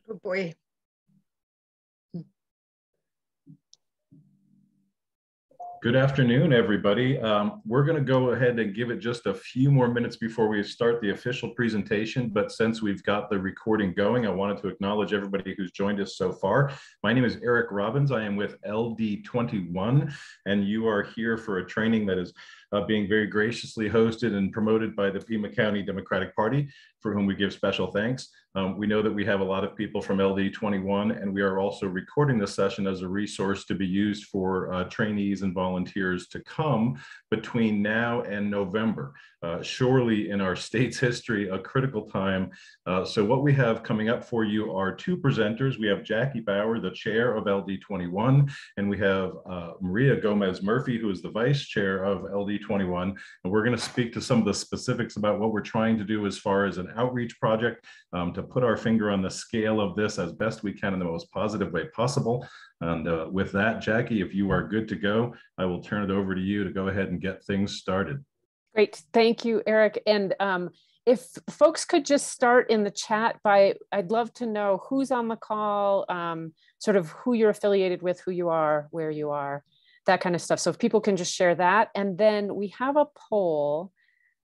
Oh boy. Good afternoon, everybody. We're going to go ahead and give it just a few more minutes before we start the official presentation. But since we've got the recording going, I wanted to acknowledge everybody who's joined us so far. My name is Eric Robbins. I am with LD21, and you are here for a training that is being very graciously hosted and promoted by the Pima County Democratic Party, for whom we give special thanks. We know that we have a lot of people from LD21, and we are also recording this session as a resource to be used for trainees and volunteers to come between now and November. Surely in our state's history, a critical time. So what we have coming up for you are two presenters. We have Jackie Bauer, the chair of LD21, and we have Maria Gomez Murphy, who is the vice chair of LD21. And we're going to speak to some of the specifics about what we're trying to do as far as an outreach project to put our finger on the scale of this as best we can in the most positive way possible. And with that, Jackie, if you are good to go, I will turn it over to you to go ahead and get things started. Great. Thank you, Eric. And if folks could just start in the chat I'd love to know who's on the call, sort of who you're affiliated with, who you are, where you are, that kind of stuff. So if people can just share that. And then we have a poll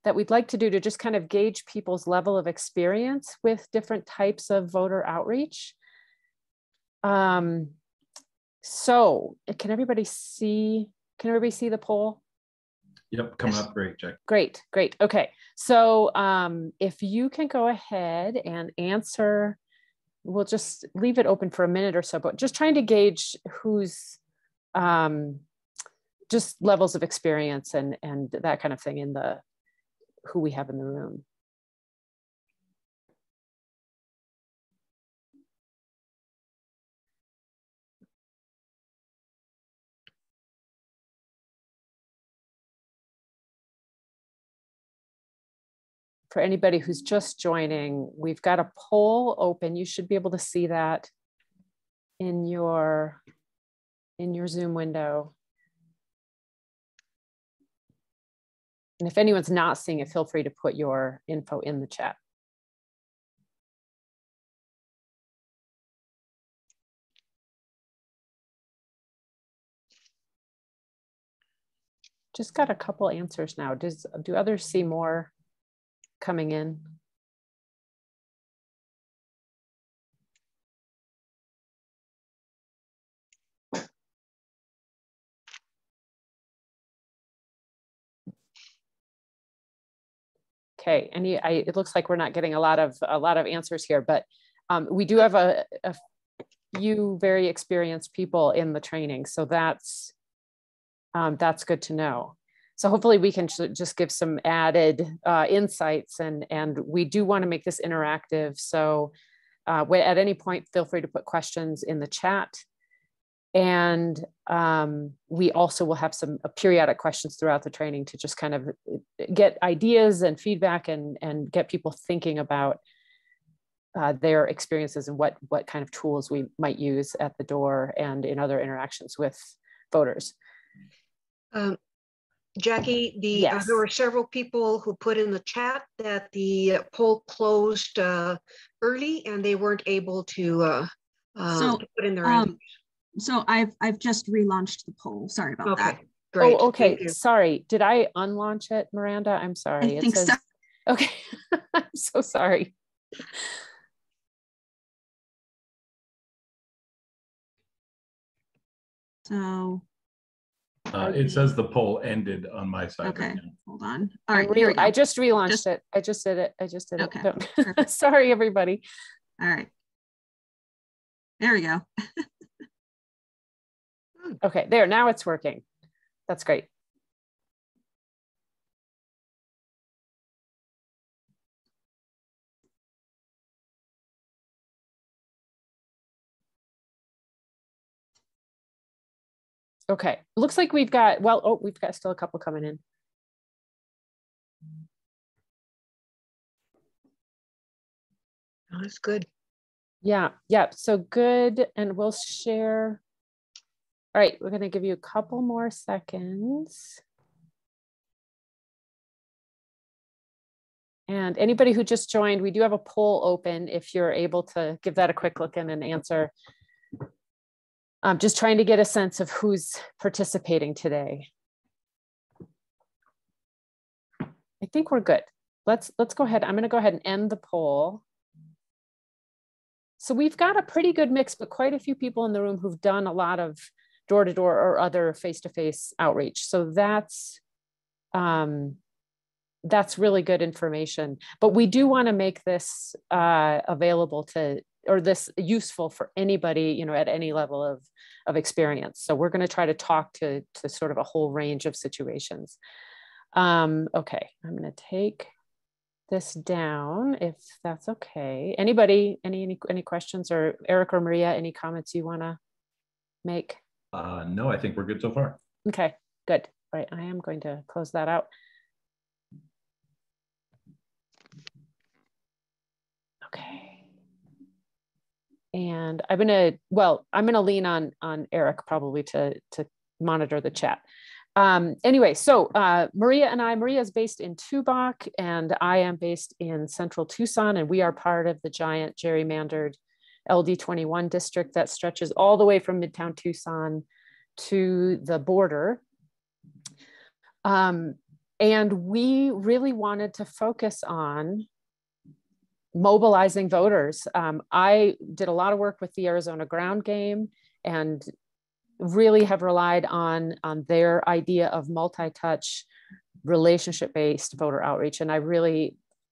that we'd like to do to just kind of gauge people's level of experience with different types of voter outreach. So can everybody see the poll? Yep, coming up great, Jack. Great. Okay. So if you can go ahead and answer, we'll just leave it open for a minute or so, but just trying to gauge who's just levels of experience and that kind of thing in who we have in the room. For anybody who's just joining, we've got a poll open. You should be able to see that in your Zoom window. And if anyone's not seeing it, feel free to put your info in the chat. Just got a couple answers now. Do others see more coming in? Okay, and it looks like we're not getting a lot of answers here, but we do have a few very experienced people in the training, so that's good to know. So hopefully we can just give some added insights, and we do want to make this interactive. So at any point, feel free to put questions in the chat. And we also will have some periodic questions throughout the training to just kind of get ideas and feedback and get people thinking about their experiences and what kind of tools we might use at the door and in other interactions with voters. Jackie, yes. There were several people who put in the chat that the poll closed early and they weren't able to put in their answers. So I've just relaunched the poll. Sorry about that. Great. Oh, okay. Sorry. Did I unlaunch it, Miranda? I'm sorry. I think so. Okay. I'm so sorry. So it says the poll ended on my side. Okay, right now. Hold on. All right, here we go. I just relaunched it. I just did it. Okay, it. Sorry, everybody. All right. There we go. Okay, there, now it's working. That's great. Okay, looks like we've got, we've got still a couple coming in. Oh, that's good. Yeah, so good, and we'll share. All right, we're gonna give you a couple more seconds. And anybody who just joined, we do have a poll open if you're able to give that a quick look in and answer. I'm just trying to get a sense of who's participating today. I think we're good. Let's go ahead. I'm going to go ahead and end the poll. So we've got a pretty good mix, but quite a few people in the room who've done a lot of door-to-door or other face-to-face outreach. So that's really good information. But we do want to make this available to, or this useful for anybody, you know, at any level of experience. So we're going to try to talk to sort of a whole range of situations. Okay, I'm going to take this down if that's okay. Anybody, any questions, or Eric or Maria, any comments you want to make? No, I think we're good so far. Okay, good. All right, I am going to close that out. Okay. And I'm gonna lean on Eric probably to monitor the chat. Anyway, so Maria is based in Tubac, and I am based in central Tucson, and we are part of the giant gerrymandered LD21 district that stretches all the way from Midtown Tucson to the border. And we really wanted to focus on mobilizing voters. I did a lot of work with the Arizona ground game and really have relied on their idea of multi-touch relationship-based voter outreach. And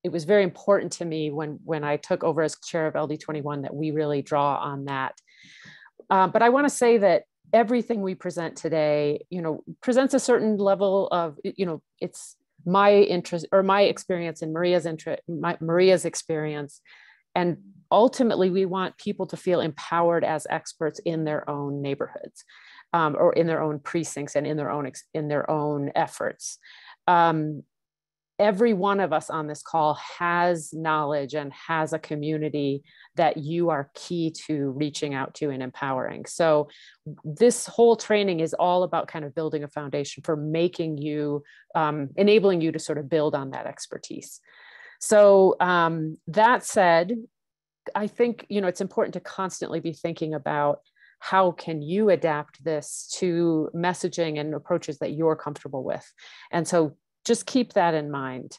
it was very important to me when I took over as chair of LD21 that we really draw on that. But I want to say that everything we present today, you know, presents a certain level of, you know, it's my interest or my experience and Maria's experience. And ultimately, we want people to feel empowered as experts in their own neighborhoods, or in their own precincts and in their own efforts. Every one of us on this call has knowledge and has a community that you are key to reaching out to and empowering. So this whole training is all about kind of building a foundation for making you, enabling you to sort of build on that expertise. So that said, I think, you know, it's important to constantly be thinking about how can you adapt this to messaging and approaches that you're comfortable with. And so just keep that in mind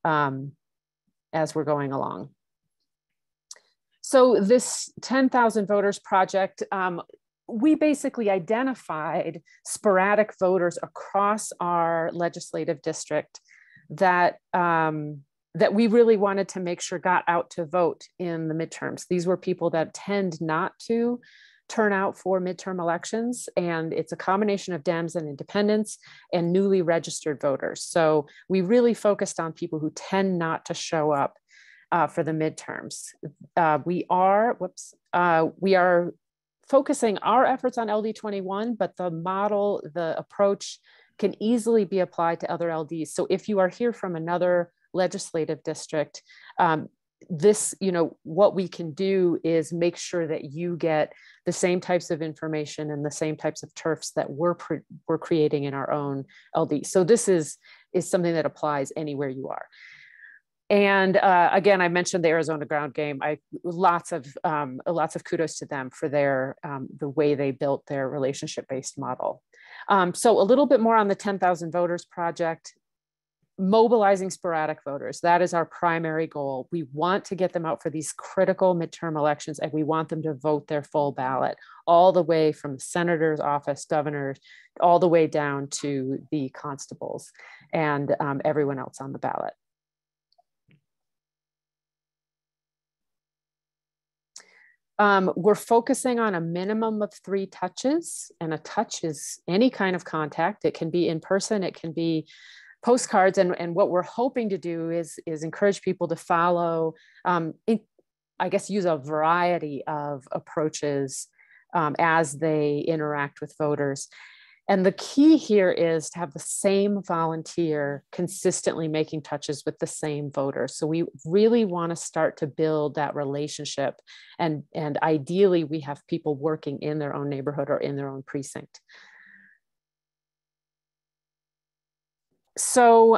as we're going along. So this 10,000 Voters Project, we basically identified sporadic voters across our legislative district that we really wanted to make sure got out to vote in the midterms. These were people that tend not to turn out for midterm elections, and it's a combination of Dems and independents and newly registered voters. So we really focused on people who tend not to show up for the midterms. We are focusing our efforts on LD21, but the approach can easily be applied to other LDs. So if you are here from another legislative district, you know, what we can do is make sure that you get the same types of information and the same types of turfs that we're creating in our own LD. So this is something that applies anywhere you are. And again, I mentioned the Arizona ground game. Lots of kudos to them for the way they built their relationship-based model. So a little bit more on the 10,000 Voters Project. Mobilizing sporadic voters. That is our primary goal. We want to get them out for these critical midterm elections, and we want them to vote their full ballot, all the way from the senator's office, governors, all the way down to the constables and everyone else on the ballot. We're focusing on a minimum of 3 touches, and a touch is any kind of contact. It can be in person, it can be postcards, and what we're hoping to do is encourage people to follow, I guess, use a variety of approaches as they interact with voters. And the key here is to have the same volunteer consistently making touches with the same voter. So we really want to start to build that relationship, and ideally we have people working in their own neighborhood or in their own precinct. So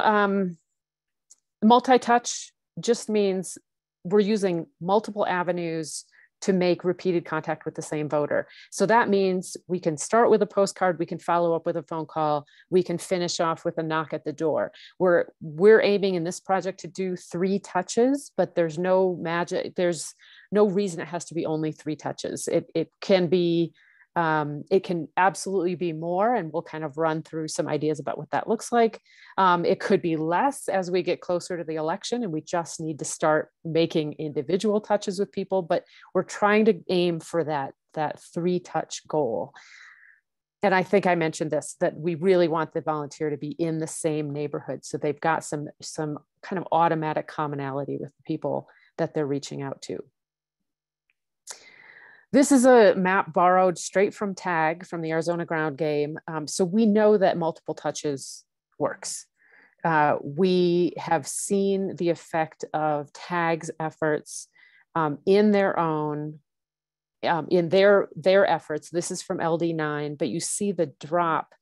multi-touch, just means we're using multiple avenues to make repeated contact with the same voter. So that means we can start with a postcard, we can follow up with a phone call, we can finish off with a knock at the door. We're aiming in this project to do 3 touches, but there's no magic, there's no reason it has to be only 3 touches. It can be, it can absolutely be more, and we'll kind of run through some ideas about what that looks like. It could be less as we get closer to the election and we just need to start making individual touches with people, but we're trying to aim for that 3-touch goal. And I think I mentioned this, that we really want the volunteer to be in the same neighborhood, so they've got some kind of automatic commonality with the people that they're reaching out to. This is a map borrowed straight from TAG, from the Arizona ground game. So we know that multiple touches works. We have seen the effect of TAG's efforts in their own, in their efforts. This is from LD9, but you see the drop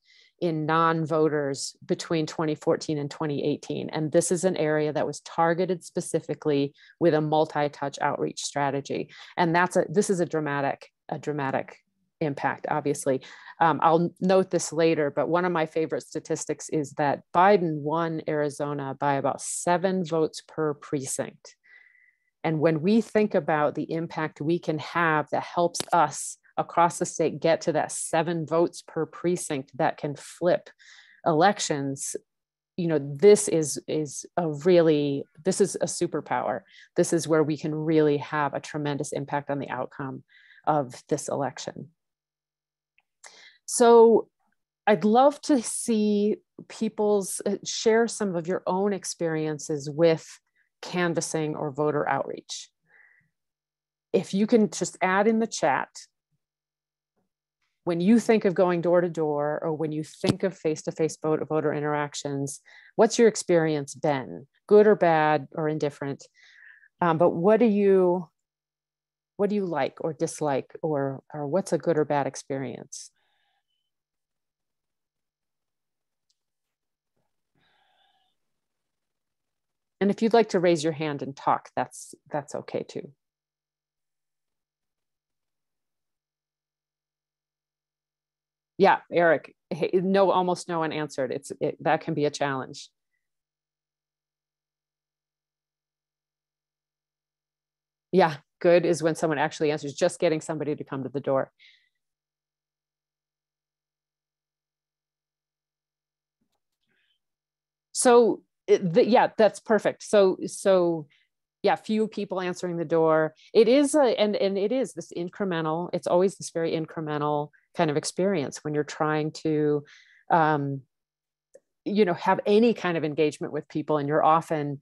in non-voters between 2014 and 2018. And this is an area that was targeted specifically with a multi-touch outreach strategy. And this is a dramatic impact, obviously. I'll note this later, but one of my favorite statistics is that Biden won Arizona by about 7 votes per precinct. And when we think about the impact we can have that helps us across the state get to that 7 votes per precinct that can flip elections, this is a superpower. This is where we can really have a tremendous impact on the outcome of this election. So I'd love to see people's share some of your own experiences with canvassing or voter outreach. If you can just add in the chat, when you think of going door to door, or when you think of face-to-face voter interactions, what's your experience been, good or bad or indifferent? But what do you like or dislike, or what's a good or bad experience? And if you'd like to raise your hand and talk, that's okay too. Yeah, Eric, no, almost no one answered. That can be a challenge. Yeah, good is when someone actually answers, just getting somebody to come to the door. So yeah, that's perfect. So yeah, few people answering the door. It is and it is this incremental, it's always this very incremental kind of experience when you're trying to have any kind of engagement with people, and you're often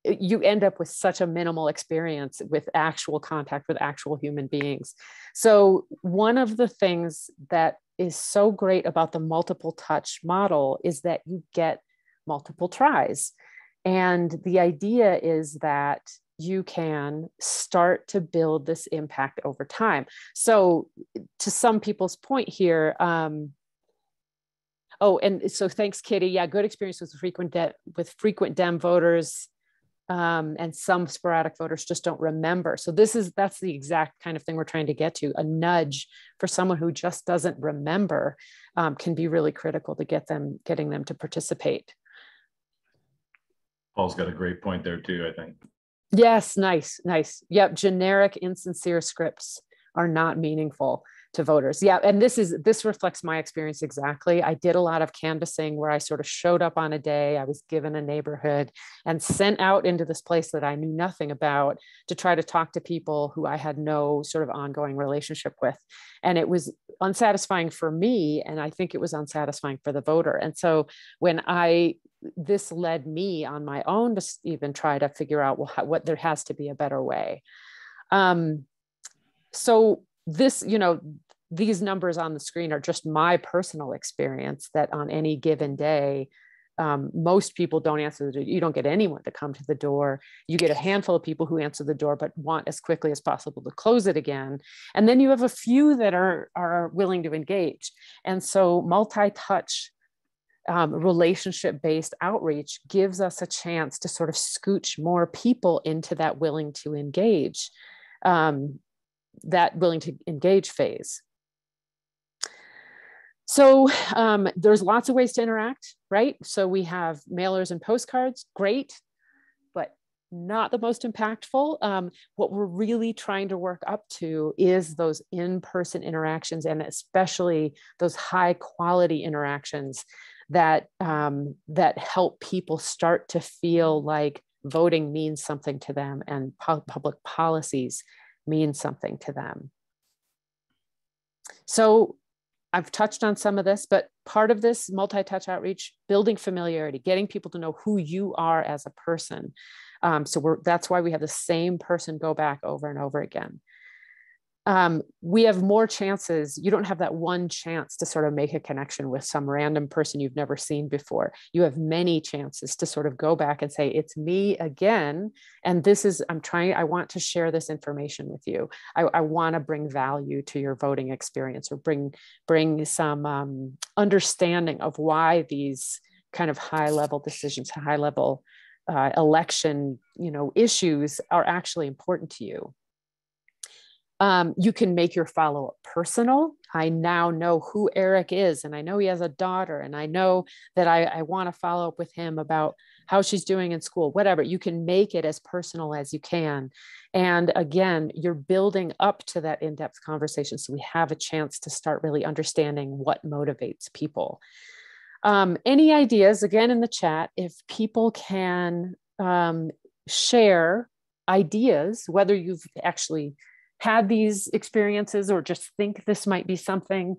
you end up with such a minimal experience with actual contact with actual human beings. So one of the things that is so great about the multiple touch model is that you get multiple tries. And the idea is that you can start to build this impact over time. So to some people's point here, and so thanks, Kitty. Yeah, good experience with frequent Dem voters, and some sporadic voters just don't remember. So that's the exact kind of thing we're trying to get to. A nudge for someone who just doesn't remember can be really critical to getting them to participate. Paul's got a great point there too, I think. Yes, nice. Yep, generic, insincere scripts are not meaningful to voters. Yeah, and this reflects my experience exactly. I did a lot of canvassing where I sort of showed up on a day, I was given a neighborhood and sent out into this place that I knew nothing about to try to talk to people who I had no sort of ongoing relationship with. And it was unsatisfying for me, and I think it was unsatisfying for the voter. And so when this led me on my own to even try to figure out what there has to be a better way. So this, these numbers on the screen are just my personal experience that on any given day, most people don't answer the door. You don't get anyone to come to the door. You get a handful of people who answer the door, but want as quickly as possible to close it again. And then you have a few that are willing to engage. And so multi-touch relationship-based outreach gives us a chance to sort of scooch more people into that willing to engage phase. So there's lots of ways to interact, right? So we have mailers and postcards, great, but not the most impactful. What we're really trying to work up to is those in-person interactions, and especially those high quality interactions that, that help people start to feel like voting means something to them and public policies mean something to them. So I've touched on some of this, but part of this multi-touch outreach, building familiarity, getting people to know who you are as a person. That's why we have the same person go back over and over again. We have more chances. You don't have that one chance to sort of make a connection with some random person you've never seen before. You have many chances to sort of go back and say, it's me again. And this is, I want to share this information with you. I want to bring value to your voting experience, or bring some understanding of why these kind of high level decisions, high level election, issues are actually important to you. You can make your follow-up personal. I now know who Eric is, and I know he has a daughter, and I know that I want to follow up with him about how she's doing in school, whatever. You can make it as personal as you can. And again, you're building up to that in-depth conversation, so we have a chance to start really understanding what motivates people. Any ideas, again, in the chat, if people can share ideas, whether you've actually had these experiences or just think this might be something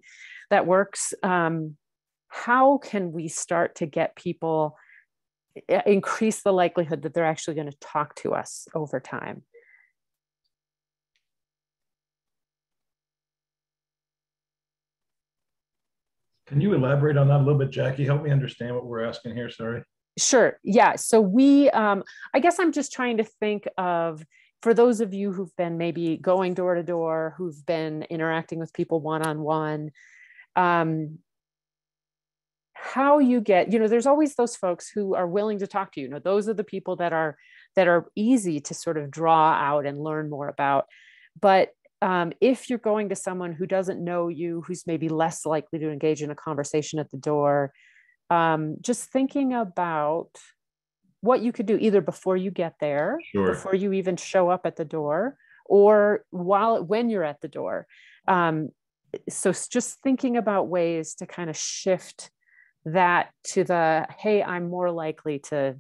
that works. How can we start to get people, increase the likelihood that they're actually going to talk to us over time? Can you elaborate on that a little bit, Jackie? Help me understand what we're asking here, sorry. Sure, yeah. So we, I guess I'm just trying to think of, for those of you who've been maybe going door to door, who've been interacting with people one-on-one, how you get, there's always those folks who are willing to talk to you. Those are the people that are easy to sort of draw out and learn more about. But if you're going to someone who doesn't know you, who's maybe less likely to engage in a conversation at the door, just thinking about what you could do either before you get there, sure, before you even show up at the door, or when you're at the door. So just thinking about ways to kind of shift that to the, hey, I'm more likely to,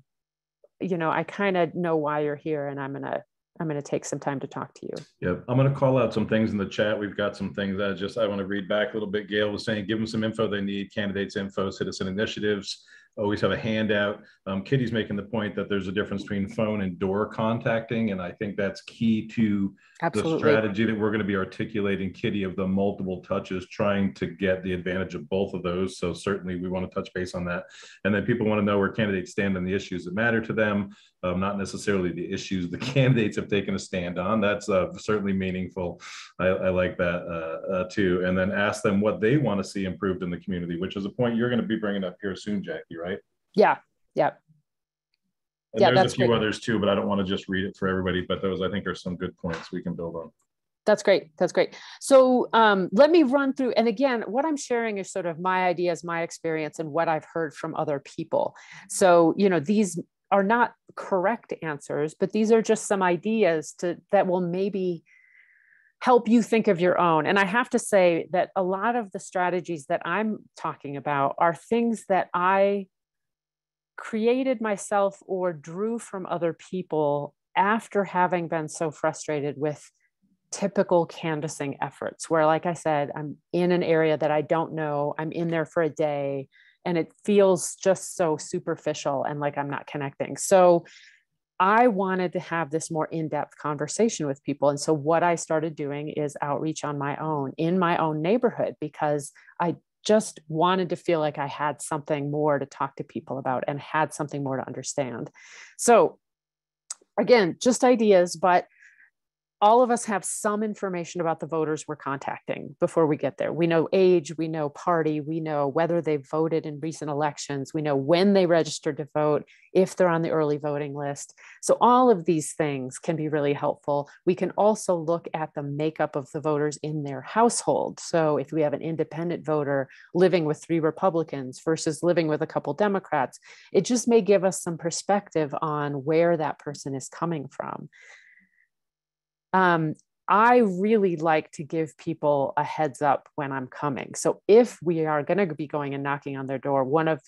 I kind of know why you're here, and I'm going to take some time to talk to you. Yep. I'm going to call out some things in the chat. We've got some things that I want to read back a little bit. Gail was saying, give them some info they need, candidates info, citizen initiatives, always have a handout. Kitty's making the point that there's a difference between phone and door contacting. And I think that's key to Absolutely. The strategy that we're going to be articulating, Kitty, of the multiple touches, trying to get the advantage of both of those. So certainly we want to touch base on that. And then people want to know where candidates stand on the issues that matter to them, not necessarily the issues the candidates have taken a stand on. That's certainly meaningful. I like that too. And then ask them what they want to see improved in the community, which is a point you're going to be bringing up here soon, Jackie, right? Yeah, yeah. And yeah, there's a few others too, but I don't want to just read it for everybody, but those I think are some good points we can build on. That's great. That's great. So let me run through, and again, what I'm sharing is sort of my ideas, my experience, and what I've heard from other people. So, these are not correct answers, but these are just some ideas that will maybe help you think of your own. And I have to say that a lot of the strategies that I'm talking about are things that I created myself or drew from other people after having been so frustrated with typical canvassing efforts where, like I said, I'm in an area that I don't know, I'm in there for a day, and it feels just so superficial and like I'm not connecting. So I wanted to have this more in-depth conversation with people. And so what I started doing is outreach on my own, in my own neighborhood, because I just wanted to feel like I had something more to talk to people about and had something more to understand. So again, just ideas, but all of us have some information about the voters we're contacting before we get there. We know age, we know party, we know whether they voted in recent elections, we know when they registered to vote, if they're on the early voting list. So all of these things can be really helpful. We can also look at the makeup of the voters in their household. So if we have an independent voter living with 3 Republicans versus living with a couple Democrats, it just may give us some perspective on where that person is coming from. I really like to give people a heads up when I'm coming. So if we are going to be going and knocking on their door, one of,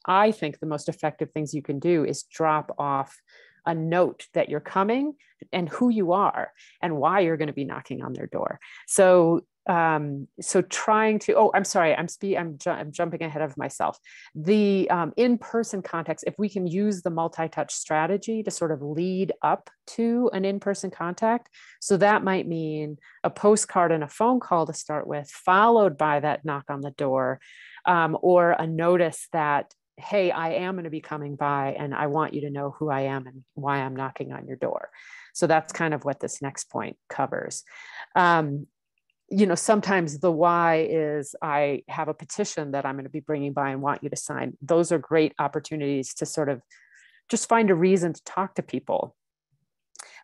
I think, the most effective things you can do is drop off a note that you're coming and who you are and why you're going to be knocking on their door. So trying to, oh, I'm sorry, I'm jumping ahead of myself. The in-person context, if we can use the multi-touch strategy to sort of lead up to an in-person contact. So that might mean a postcard and a phone call to start with, followed by that knock on the door, or a notice that, hey, I am going to be coming by and I want you to know who I am and why I'm knocking on your door. So that's kind of what this next point covers. You know, sometimes the why is I have a petition that I'm going to be bringing by and want you to sign. Those are great opportunities to sort of just find a reason to talk to people.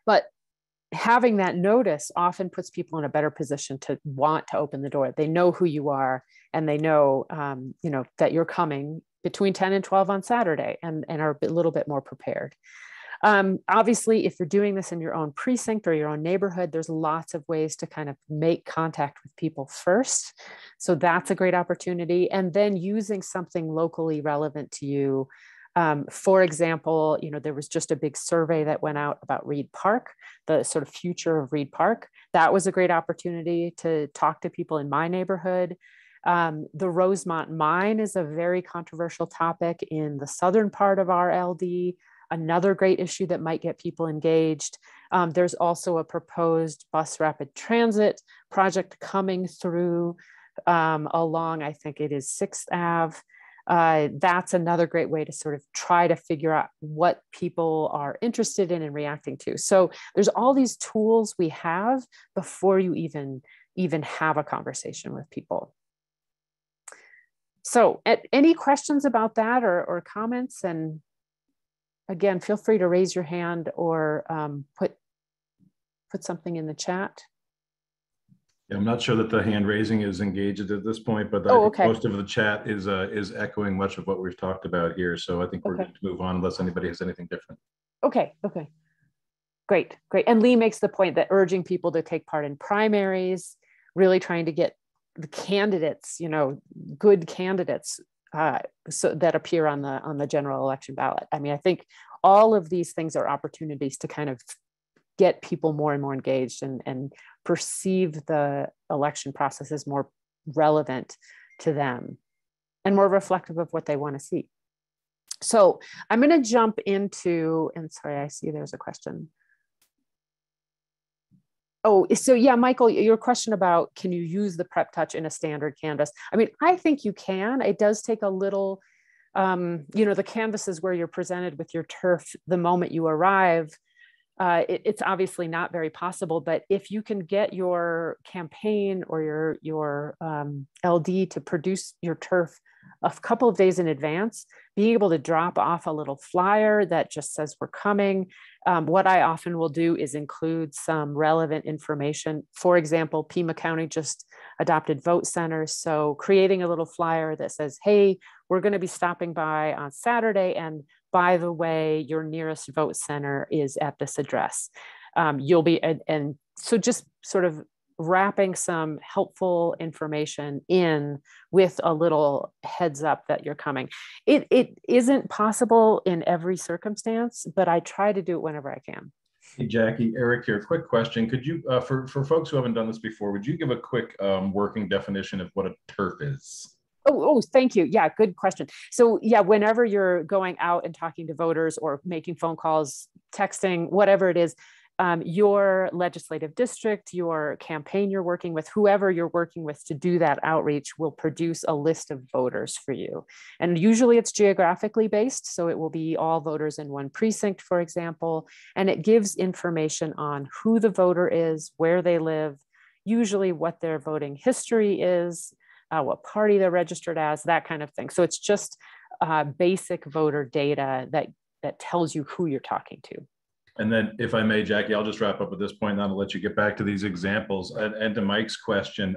But having that notice often puts people in a better position to want to open the door. They know who you are and they know, you know, that you're coming between 10 and 12 on Saturday and are a little bit more prepared. Obviously, if you're doing this in your own precinct or your own neighborhood, there's lots of ways to kind of make contact with people first. So that's a great opportunity. And then using something locally relevant to you. For example, you know, there was just a big survey that went out about Reed Park, the sort of future of Reed Park. That was a great opportunity to talk to people in my neighborhood. The Rosemont Mine is a very controversial topic in the southern part of our LD. Another great issue that might get people engaged. There's also a proposed bus rapid transit project coming through along, I think it is 6th Ave. That's another great way to sort of try to figure out what people are interested in and reacting to. So there's all these tools we have before you even have a conversation with people. So any questions about that or comments? And again, feel free to raise your hand or put something in the chat. Yeah, I'm not sure that the hand raising is engaged at this point, but okay. Most of the chat is echoing much of what we've talked about here. So I think we're going to move on unless anybody has anything different. Okay. Great. And Lee makes the point that urging people to take part in primaries, really trying to get the candidates, you know, good candidates so that appear on the general election ballot. I mean, I think all of these things are opportunities to kind of get people more and more engaged and perceive the election process as more relevant to them and more reflective of what they want to see. So I'm going to jump into, and sorry, I see there's a question. Oh, so yeah, Michael, your question about can you use the Prep Touch in a standard canvas? I mean, I think you can. It does take a little, you know, the canvases where you're presented with your turf the moment you arrive. It's obviously not very possible, but if you can get your campaign or your LD to produce your turf a couple of days in advance, being able to drop off a little flyer that just says we're coming. What I often will do is include some relevant information. For example, Pima County just adopted vote centers. So creating a little flyer that says, hey, we're going to be stopping by on Saturday. And by the way, your nearest vote center is at this address. You'll be, and so just sort of wrapping some helpful information in with a little heads up that you're coming. It isn't possible in every circumstance, but I try to do it whenever I can. Hey, Jackie, Eric here. Quick question. Could you, for folks who haven't done this before, would you give a quick working definition of what a turf is? Oh, thank you. Yeah, good question. So yeah, whenever you're going out and talking to voters or making phone calls, texting, whatever it is, your legislative district, your campaign you're working with, whoever you're working with to do that outreach will produce a list of voters for you. And usually it's geographically based. So it will be all voters in one precinct, for example, and it gives information on who the voter is, where they live, usually what their voting history is, what party they're registered as, that kind of thing. So it's just basic voter data that tells you who you're talking to. And then if I may, Jackie, I'll just wrap up at this point, and I'll let you get back to these examples. And to Mike's question,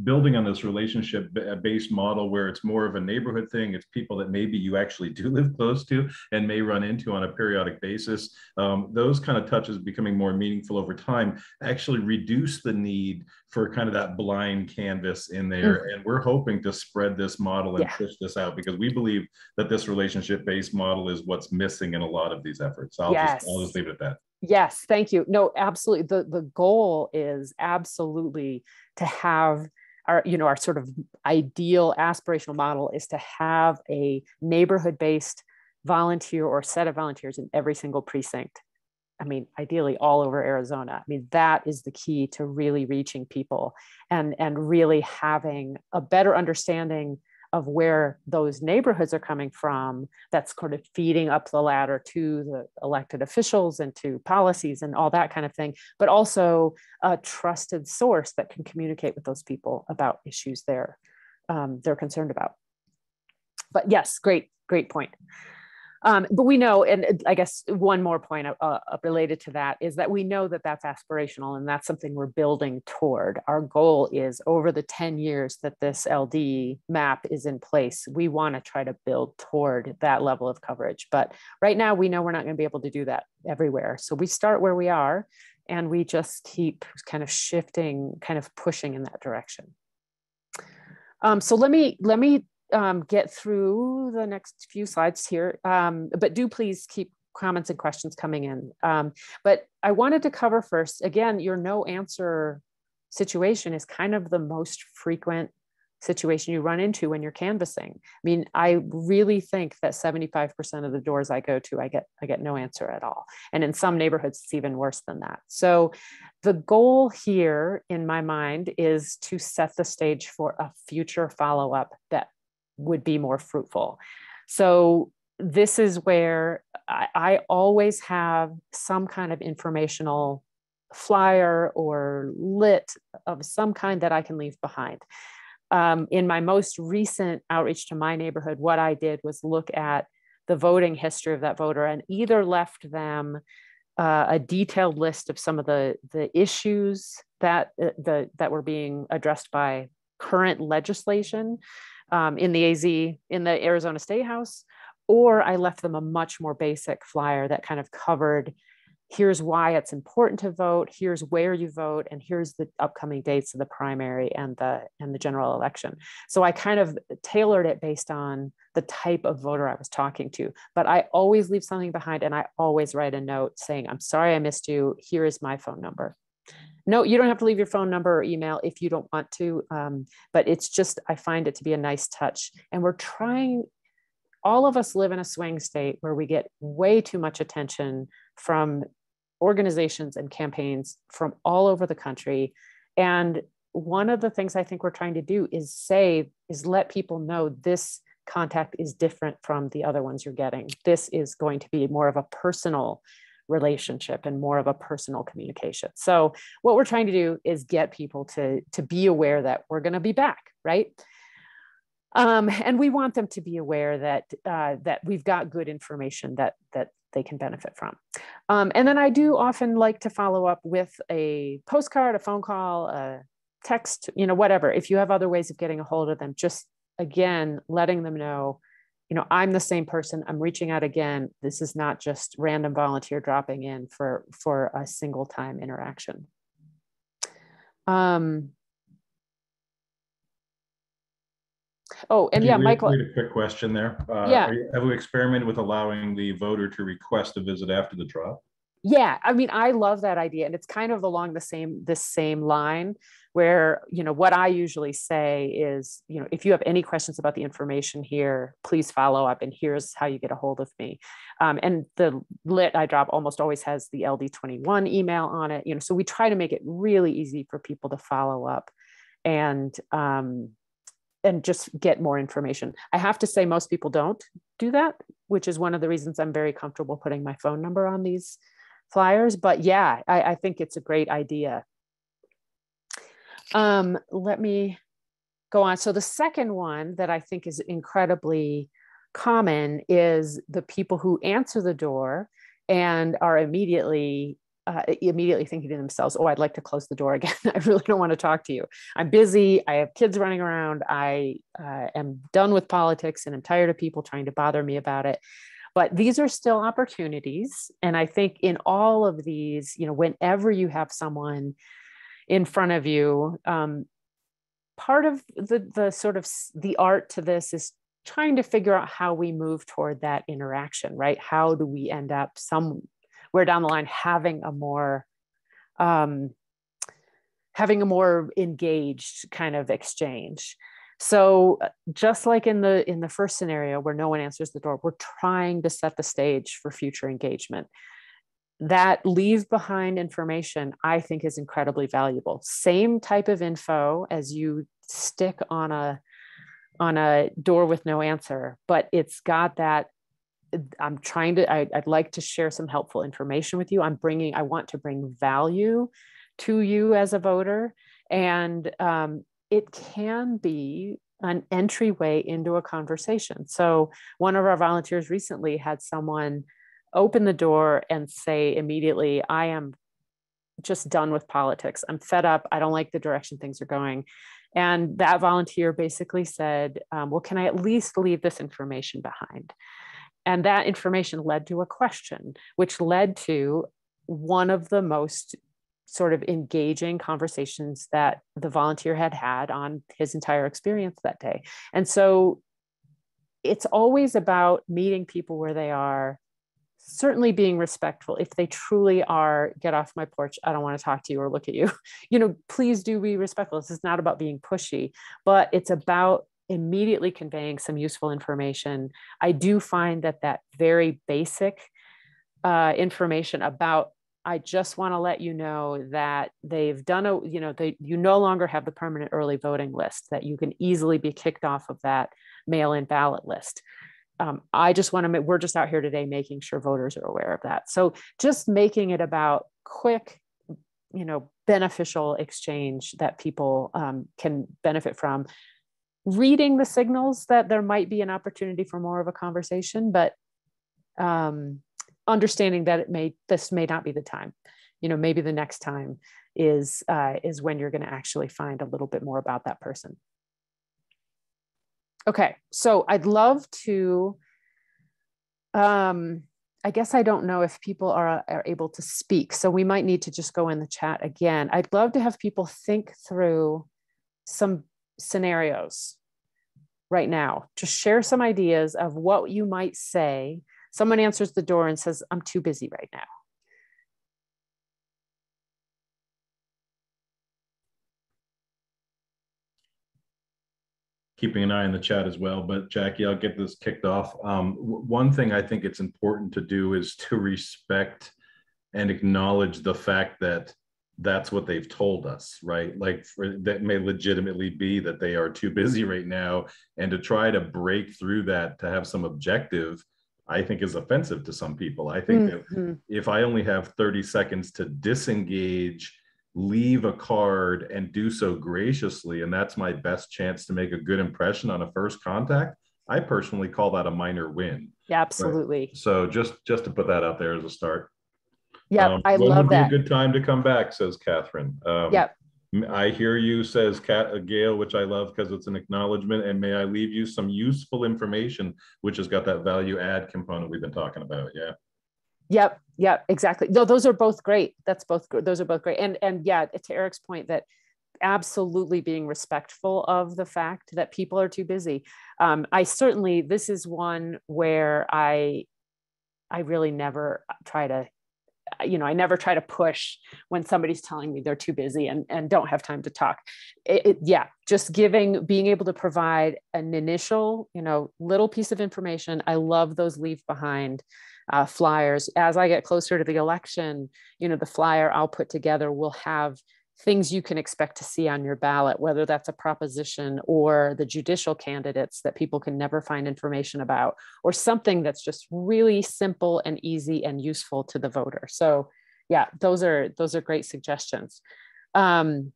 building on this relationship-based model where it's more of a neighborhood thing, it's people that maybe you actually do live close to and may run into on a periodic basis. Those kind of touches becoming more meaningful over time actually reduce the need for kind of that blind canvas in there. And we're hoping to spread this model and push this out because we believe that this relationship-based model is what's missing in a lot of these efforts. I'll just leave it at that. Yes, thank you. No, absolutely. The goal is absolutely to have our sort of ideal aspirational model is to have a neighborhood-based volunteer or set of volunteers in every single precinct. I mean, ideally all over Arizona. I mean, that is the key to really reaching people and really having a better understanding of where those neighborhoods are coming from. That's kind of feeding up the ladder to the elected officials and to policies and all that kind of thing, but also a trusted source that can communicate with those people about issues they're concerned about. But yes, great point. But we know, and I guess one more point related to that is that we know that that's aspirational and that's something we're building toward. Our goal is over the 10 years that this LD map is in place, we want to try to build toward that level of coverage. But right now we know we're not going to be able to do that everywhere. So we start where we are and we just keep kind of shifting, kind of pushing in that direction. So let me get through the next few slides here, but do please keep comments and questions coming in. But I wanted to cover first, again, your no answer situation is kind of the most frequent situation you run into when you're canvassing. I mean, I really think that 75% of the doors I go to, I get no answer at all. And in some neighborhoods, it's even worse than that. So the goal here in my mind is to set the stage for a future follow-up that would be more fruitful. So this is where I always have some kind of informational flyer or lit of some kind that I can leave behind. In my most recent outreach to my neighborhood, what I did was look at the voting history of that voter and either left them a detailed list of some of the issues that were being addressed by current legislation in the Arizona State House, or I left them a much more basic flyer that kind of covered, here's why it's important to vote, here's where you vote, and here's the upcoming dates of the primary and the general election. So I kind of tailored it based on the type of voter I was talking to, but I always leave something behind and I always write a note saying, I'm sorry I missed you, here is my phone number. No, you don't have to leave your phone number or email if you don't want to, but it's just, I find it to be a nice touch. And we're trying, all of us live in a swing state where we get way too much attention from organizations and campaigns from all over the country. And one of the things I think we're trying to do is let people know this contact is different from the other ones you're getting. This is going to be more of a personal relationship and more of a personal communication. So what we're trying to do is get people to be aware that we're going to be back, right? And we want them to be aware that we've got good information that they can benefit from. And then I do often like to follow up with a postcard, a phone call, a text, whatever. If you have other ways of getting a hold of them, just again, letting them know, I'm the same person, I'm reaching out again. This is not just random volunteer dropping in for a single time interaction. Oh, and yeah, Michael. Wait, a quick question there. Yeah. Have we experimented with allowing the voter to request a visit after the drop? Yeah, I mean, I love that idea. And it's kind of along this same line where, what I usually say is, if you have any questions about the information here, please follow up. And here's how you get a hold of me. And the lit I drop almost always has the LD21 email on it. So we try to make it really easy for people to follow up and just get more information. I have to say most people don't do that, which is one of the reasons I'm very comfortable putting my phone number on these flyers. But yeah, I think it's a great idea. Let me go on. So the second one that I think is incredibly common is the people who answer the door and are immediately thinking to themselves, oh, I'd like to close the door again. I really don't want to talk to you. I'm busy. I have kids running around. I am done with politics and I'm tired of people trying to bother me about it. But these are still opportunities. And I think in all of these, whenever you have someone in front of you, part of the sort of the art to this is trying to figure out how we move toward that interaction, right? How do we end up somewhere down the line having a more engaged kind of exchange? So just like in the first scenario where no one answers the door, we're trying to set the stage for future engagement. That leave behind information, I think, is incredibly valuable. Same type of info as you stick on a door with no answer, but it's got that. I'd like to share some helpful information with you. I want to bring value to you as a voter. And it can be an entryway into a conversation. So one of our volunteers recently had someone open the door and say immediately, I am just done with politics. I'm fed up. I don't like the direction things are going. And that volunteer basically said, well, can I at least leave this information behind? And that information led to a question, which led to one of the most sort of engaging conversations that the volunteer had on his entire experience that day. And so it's always about meeting people where they are, certainly being respectful. If they truly are, get off my porch, I don't want to talk to you or look at you, please do be respectful. This is not about being pushy, but it's about immediately conveying some useful information. I do find that very basic information about, I just want to let you know that they've done you no longer have the permanent early voting list, that you can easily be kicked off of that mail-in ballot list. I just want to, we're just out here today making sure voters are aware of that. So just making it about quick, beneficial exchange that people can benefit from. Reading the signals that there might be an opportunity for more of a conversation, but understanding that this may not be the time. Maybe the next time is when you're going to actually find a little bit more about that person. Okay, so I'd love to, I guess I don't know if people are able to speak, so we might need to just go in the chat again. I'd love to have people think through some scenarios right now, to share some ideas of what you might say. Someone answers the door and says, I'm too busy right now. Keeping an eye on the chat as well, but Jackie, I'll get this kicked off. One thing I think it's important to do is to respect and acknowledge the fact that that's what they've told us, right? Like that may legitimately be that they are too busy right now, and to try to break through that, to have some objective, I think is offensive to some people. I think that if I only have 30 seconds to disengage, leave a card, and do so graciously, and that's my best chance to make a good impression on a first contact, I personally call that a minor win. Yeah, absolutely. Right? So just to put that out there as a start. Yeah, I love that. When would be a good time to come back, says Catherine. Yep. I hear you, says Gail, which I love because it's an acknowledgement. And may I leave you some useful information, which has got that value add component we've been talking about. Yeah. Yep, exactly. No, those are both great. Those are both great. And yeah, to Eric's point, that absolutely being respectful of the fact that people are too busy. This is one where I really never try to I never try to push when somebody's telling me they're too busy and don't have time to talk. Just being able to provide an initial, little piece of information. I love those leave behind flyers. As I get closer to the election, the flyer I'll put together will have things you can expect to see on your ballot, whether that's a proposition or the judicial candidates that people can never find information about, or something that's just really simple and easy and useful to the voter. So yeah, those are great suggestions. And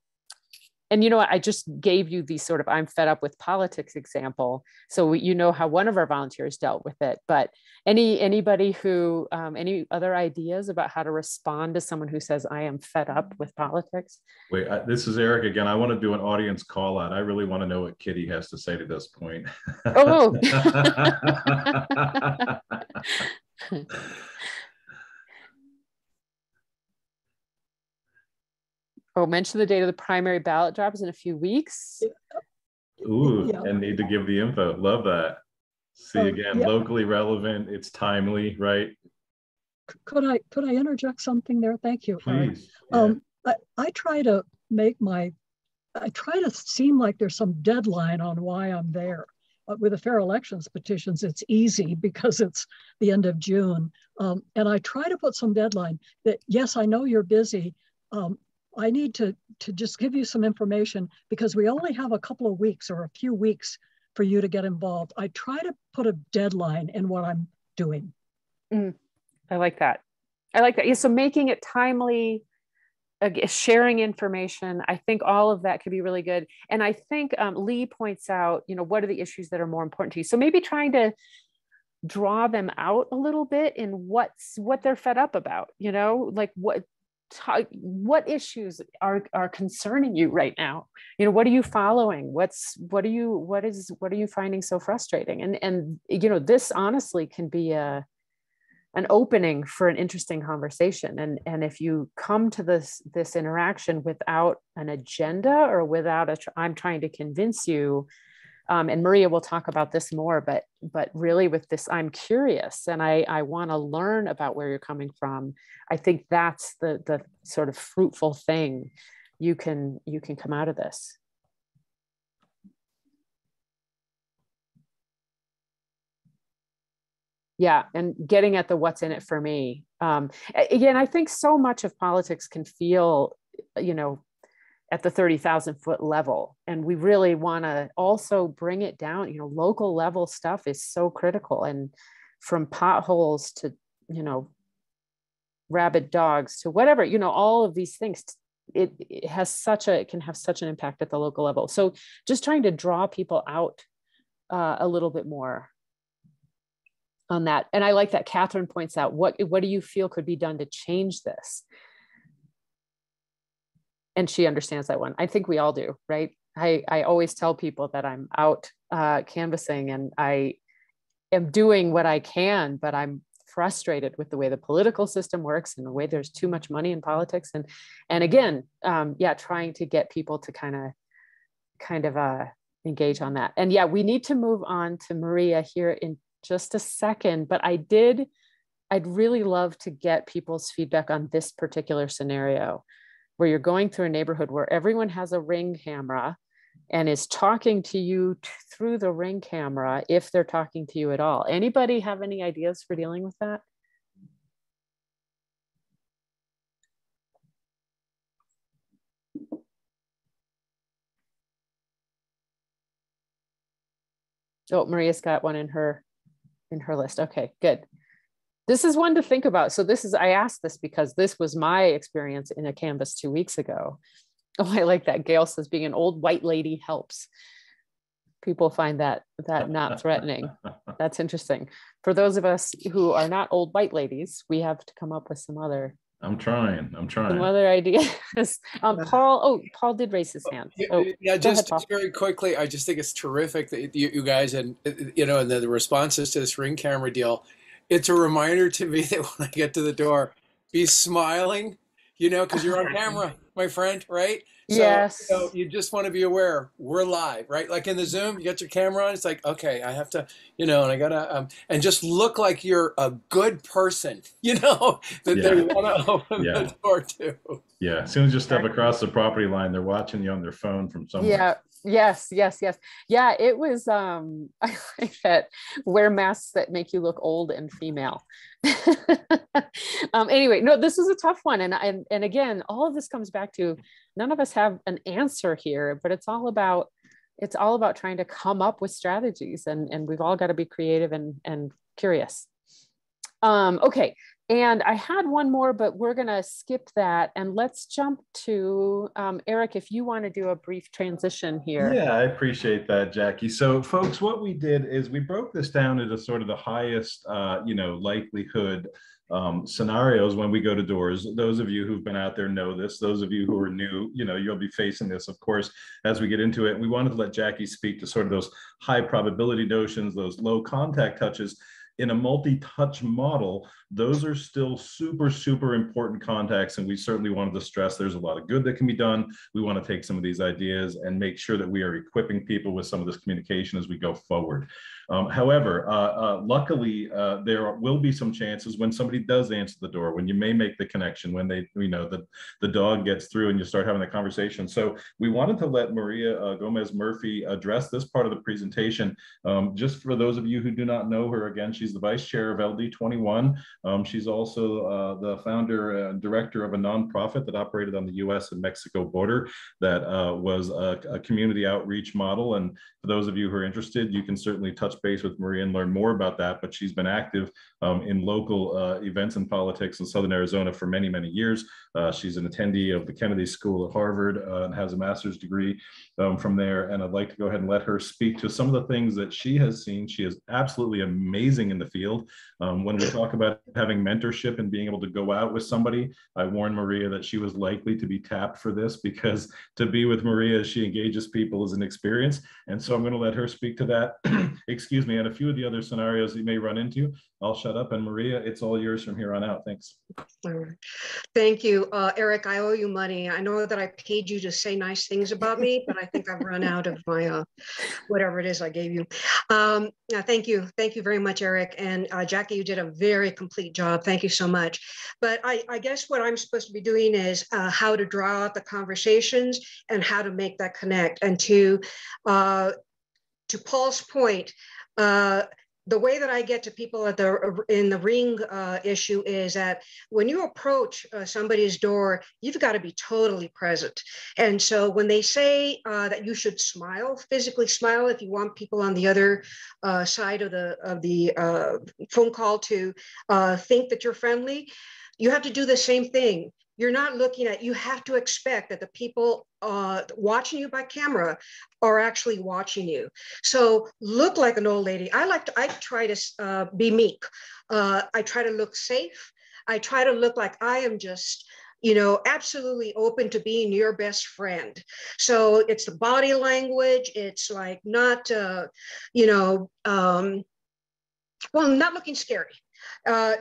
I just gave you the sort of I'm fed up with politics example. So how one of our volunteers dealt with it, but anybody who, any other ideas about how to respond to someone who says, I am fed up with politics? Wait, this is Eric again. I want to do an audience call out. I really want to know what Kitty has to say to this point. Oh. Oh, mention the date of the primary ballot drops in a few weeks. Ooh, yeah. And need to give the info. Love that. See, again, yeah. Locally relevant. It's timely, right? Could I interject something there? Thank you. Please. Yeah. I try to seem like there's some deadline on why I'm there. With the fair elections petitions, it's easy because it's the end of June. And I try to put some deadline that, yes, I know you're busy. I need to just give you some information because we only have a couple of weeks or a few weeks for you to get involved. I try to put a deadline in what I'm doing. I like that. Yeah, so making it timely, sharing information, I think all of that could be really good. And I think Lee points out, what are the issues that are more important to you? So maybe trying to draw them out a little bit in what they're fed up about, like what issues are concerning you right now? What are you following? What are you finding so frustrating? And this honestly can be an opening for an interesting conversation. And if you come to this interaction without an agenda or without I'm trying to convince you, and Maria will talk about this more, but really with this, I'm curious and I want to learn about where you're coming from. I think that's the sort of fruitful thing you can come out of this. Yeah, and getting at the what's in it for me. Again, I think so much of politics can feel, at the 30,000 foot level. And we really want to also bring it down. Local level stuff is so critical. And from potholes to, rabid dogs to whatever, all of these things, it can have such an impact at the local level. So just trying to draw people out a little bit more on that. And I like that Catherine points out, what do you feel could be done to change this? And she understands that one. I think we all do, right? I always tell people that I'm out canvassing and I am doing what I can, but I'm frustrated with the way the political system works and the way there's too much money in politics. And again, trying to get people to kind of engage on that. And yeah, we need to move on to Maria here in just a second, but I'd really love to get people's feedback on this particular scenario, where you're going through a neighborhood where everyone has a Ring camera and is talking to you through the Ring camera, if they're talking to you at all. Anybody have any ideas for dealing with that? Oh, Maria's got one in her list. Okay, good. This is one to think about. So I asked this because this was my experience in a canvas 2 weeks ago. Oh, I like that. Gail says being an old white lady helps. People find that not threatening. That's interesting. For those of us who are not old white ladies, we have to come up with some other. I'm trying. Some other ideas. Paul did raise his hand. Just very quickly, I just think it's terrific that you guys and the responses to this Ring camera deal. It's a reminder to me that when I get to the door, be smiling, because you're on camera. my friend, right? Yes. So you just want to be aware we're live, right? Like in the Zoom, you got your camera on. It's like, okay, I have to, and I gotta, and just look like you're a good person, that they want to open the door to. Yeah, as soon as you step across the property line, they're watching you on their phone from somewhere. Yeah. Yes. Yeah, it was, I like that, wear masks that make you look old and female. Anyway, no, this is a tough one. And again, all of this comes back to, none of us have an answer here, but it's all about trying to come up with strategies, and we've all got to be creative and curious. Okay. And I had one more, but we're going to skip that. And let's jump to Eric, if you want to do a brief transition here. Yeah, I appreciate that, Jackie. So folks, what we did is we broke this down into sort of the highest, likelihood scenarios when we go to doors. Those of you who've been out there know this. Those of you who are new, you'll be facing this, of course, as we get into it. We wanted to let Jackie speak to sort of those high probability notions, those low contact touches. In a multi-touch model, those are still super, super important contacts. And we certainly wanted to stress there's a lot of good that can be done. We want to take some of these ideas and make sure that we are equipping people with some of this communication as we go forward. However, luckily, there will be some chances when somebody does answer the door, when you may make the connection, when they, the dog gets through and you start having the conversation. So we wanted to let Maria Gomez Murphy address this part of the presentation. Just for those of you who do not know her, again, she's the vice chair of LD21. She's also the founder and director of a nonprofit that operated on the US and Mexico border that was a community outreach model. And for those of you who are interested, you can certainly touch base with Maria and learn more about that. But she's been active in local events and politics in Southern Arizona for many, many years. She's an attendee of the Kennedy School at Harvard and has a master's degree from there. And I'd like to go ahead and let her speak to some of the things that she has seen. She is absolutely amazing in the field. When we talk about having mentorship and being able to go out with somebody, I warned Maria that she was likely to be tapped for this, because to be with Maria as she engages people is an experience. And so I'm going to let her speak to that, excuse me, and a few of the other scenarios you may run into. I'll shut up, and Maria, it's all yours from here on out. Thanks. Thank you, Eric. I owe you money. I know that I paid you to say nice things about me, but I think I've run out of my whatever it is I gave you. Thank you very much, Eric, and Jackie. You did a very complete job. Thank you so much. But I guess what I'm supposed to be doing is how to draw out the conversations and how to make that connect. And to Paul's point, the way that I get to people in the ring issue is that when you approach somebody's door, you've got to be totally present. And so when they say that you should smile, physically smile, if you want people on the other side of the phone call to think that you're friendly, you have to do the same thing. You're not looking at, you have to expect that the people watching you by camera are actually watching you. So look like an old lady. I try to be meek. I try to look safe. I try to look like I am just, absolutely open to being your best friend. So it's the body language. It's like not, not looking scary.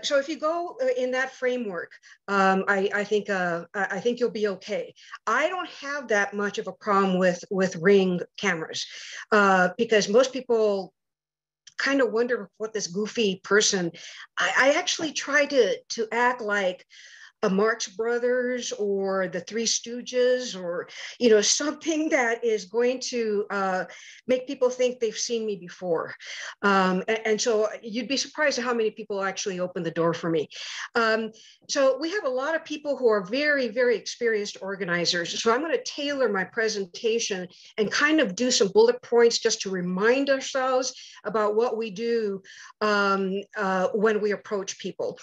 So if you go in that framework, I think you'll be okay. I don't have that much of a problem with Ring cameras because most people kind of wonder what this goofy person. I actually try to act like a Marx Brothers or the Three Stooges, or something that is going to make people think they've seen me before. And so you'd be surprised at how many people actually open the door for me. So we have a lot of people who are very, very experienced organizers. So I'm going to tailor my presentation and kind of do some bullet points just to remind ourselves about what we do when we approach people.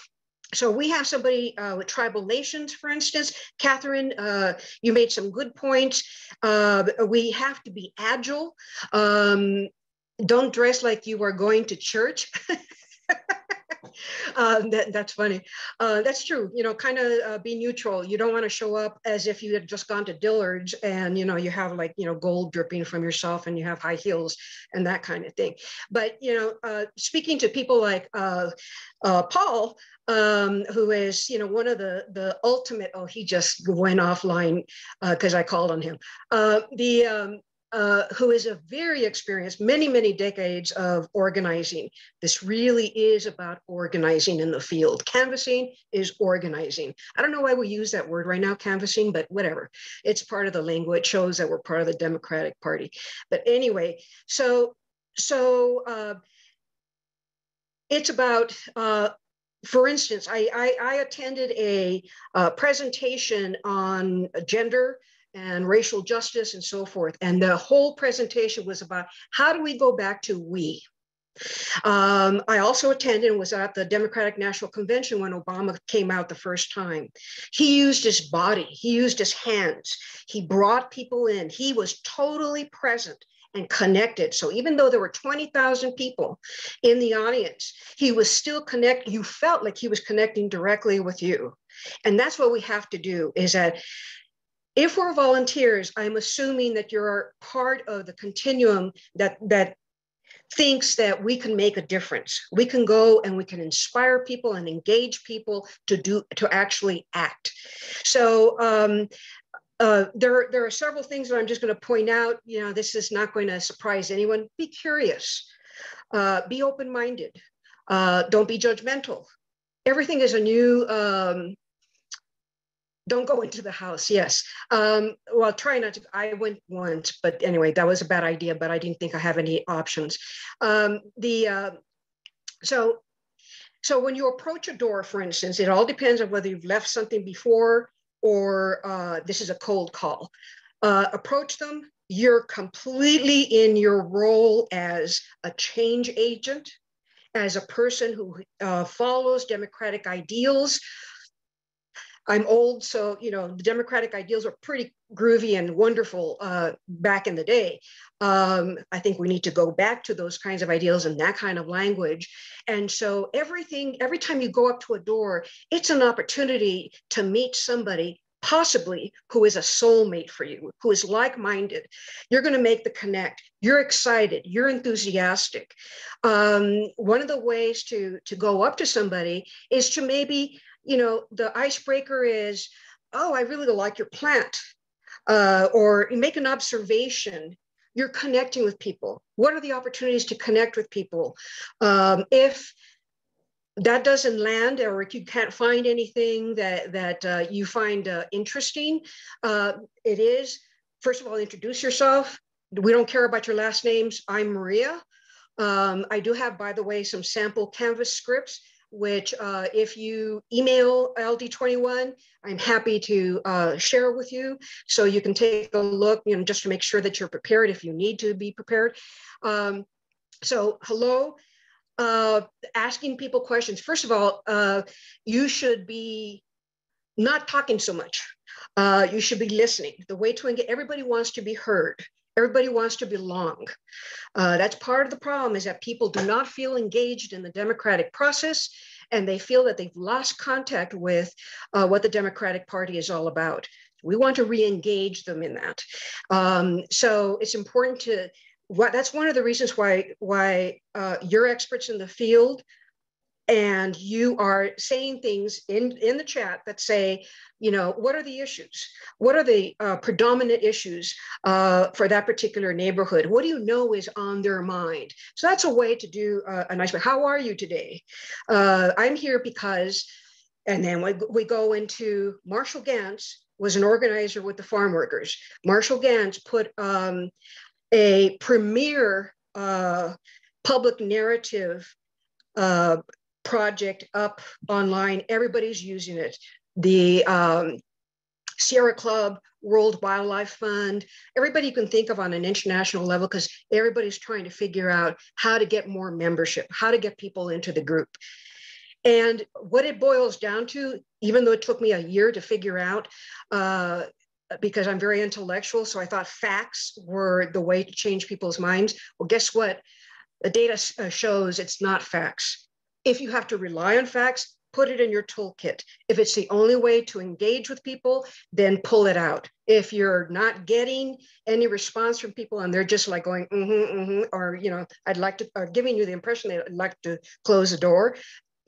So we have somebody with tribal nations, for instance. Catherine, you made some good points. We have to be agile. Don't dress like you are going to church. That's funny. That's true. You know, kind of be neutral. You don't want to show up as if you had just gone to Dillard's and, you know, you have like, you know, gold dripping from yourself and you have high heels and that kind of thing. But, you know, speaking to people like Paul, who is, you know, one of the ultimate, oh, he just went offline because I called on him. Who is a very experienced, many decades of organizing. This really is about organizing in the field. Canvassing is organizing. I don't know why we use that word right now, canvassing, but whatever. It's part of the language. It shows that we're part of the Democratic Party. But anyway, so it's about, for instance, I attended a presentation on gender and racial justice and so forth. And the whole presentation was about how do we go back to we? I also attended and was at the Democratic National Convention when Obama came out the first time. He used his body, he used his hands, he brought people in, he was totally present and connected. So even though there were 20,000 people in the audience, he was still connected. You felt like he was connecting directly with you. And that's what we have to do, is that if we're volunteers, I'm assuming that you're part of the continuum that thinks that we can make a difference. We can go and we can inspire people and engage people to actually act. So there are several things that I'm just going to point out. You know, this is not going to surprise anyone. Be curious, be open-minded, don't be judgmental. Everything is a new. Don't go into the house. Yes. Well, try not to. I went once, but anyway, that was a bad idea, but I didn't think I have any options. So when you approach a door, for instance, it all depends on whether you've left something before or this is a cold call. Approach them. You're completely in your role as a change agent, as a person who follows democratic ideals. I'm old, so, you know, the democratic ideals were pretty groovy and wonderful back in the day. I think we need to go back to those kinds of ideals and that kind of language. And so every time you go up to a door, it's an opportunity to meet somebody possibly who is a soulmate for you, who is like-minded. You're going to make the connect. You're excited. You're enthusiastic. One of the ways to go up to somebody is to maybe, you know, the icebreaker is, oh, I really like your plant. Or you make an observation. You're connecting with people. What are the opportunities to connect with people? If that doesn't land, or if you can't find anything that you find interesting, it is, first of all, introduce yourself. We don't care about your last names. I'm Maria. I do have, by the way, some sample Canvas scripts, which if you email LD21, I'm happy to share with you. So you can take a look, you know, just to make sure that you're prepared if you need to be prepared. So hello. Asking people questions. First of all, you should be not talking so much. You should be listening. The way to engage, everybody wants to be heard. Everybody wants to belong. That's part of the problem, is that people do not feel engaged in the democratic process, and they feel that they've lost contact with what the Democratic Party is all about. We want to re-engage them in that. So it's important to, that's one of the reasons why you're experts in the field, and you are saying things in the chat that say, you know, what are the issues? What are the predominant issues for that particular neighborhood? What do you know is on their mind? So that's a way to do a nice way. How are you today? I'm here because, and then we go into Marshall Gantz was an organizer with the farm workers. Marshall Gantz put a premier public narrative project up online. Everybody's using it. The Sierra Club, World Wildlife Fund, everybody you can think of on an international level, because everybody's trying to figure out how to get more membership, how to get people into the group. And what it boils down to, even though it took me a year to figure out, because I'm very intellectual, so I thought facts were the way to change people's minds. Well, guess what? The data shows it's not facts. If you have to rely on facts, put it in your toolkit. If it's the only way to engage with people, then pull it out. If you're not getting any response from people and they're just like going, or, you know, I'd like to, or giving you the impression that I'd like to close the door,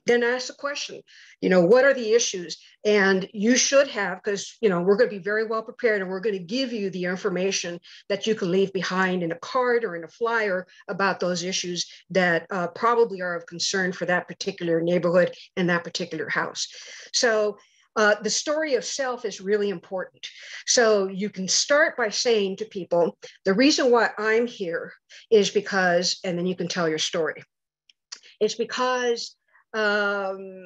then ask the question, you know, what are the issues? And you should have, because, you know, we're going to be very well prepared and we're going to give you the information that you can leave behind in a card or in a flyer about those issues that probably are of concern for that particular neighborhood and that particular house. So the story of self is really important. So you can start by saying to people, the reason why I'm here is because, and then you can tell your story. It's because gun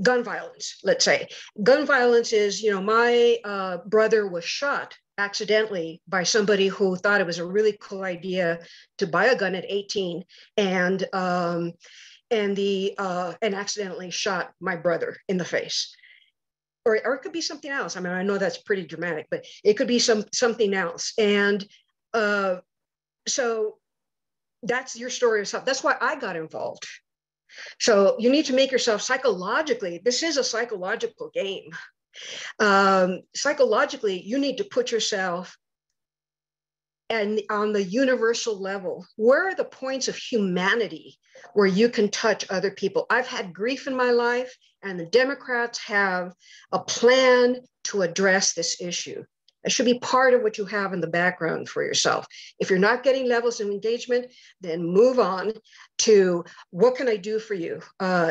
violence, let's say. Gun violence is, you know, my brother was shot accidentally by somebody who thought it was a really cool idea to buy a gun at 18 and accidentally shot my brother in the face. Or it could be something else. I mean, I know that's pretty dramatic, but it could be something else. And so that's your story of self. That's why I got involved. So you need to make yourself psychologically, this is a psychological game. Psychologically, you need to put yourself and on the universal level. Where are the points of humanity where you can touch other people? I've had grief in my life, and the Democrats have a plan to address this issue. It should be part of what you have in the background for yourself. If you're not getting levels of engagement, then move on to what can I do for you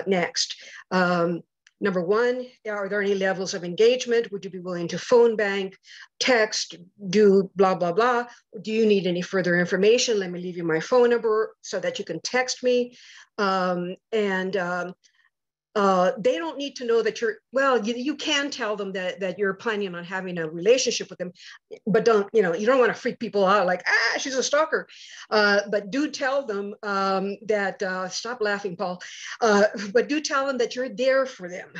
next? Number one, are there any levels of engagement? Would you be willing to phone bank, text, do blah, blah, blah? Do you need any further information? Let me leave you my phone number so that you can text me. They don't need to know that you're, well, you can tell them that you're planning on having a relationship with them, but don't, you know, you don't want to freak people out like, she's a stalker. But do tell them that, stop laughing, Paul, but do tell them that you're there for them.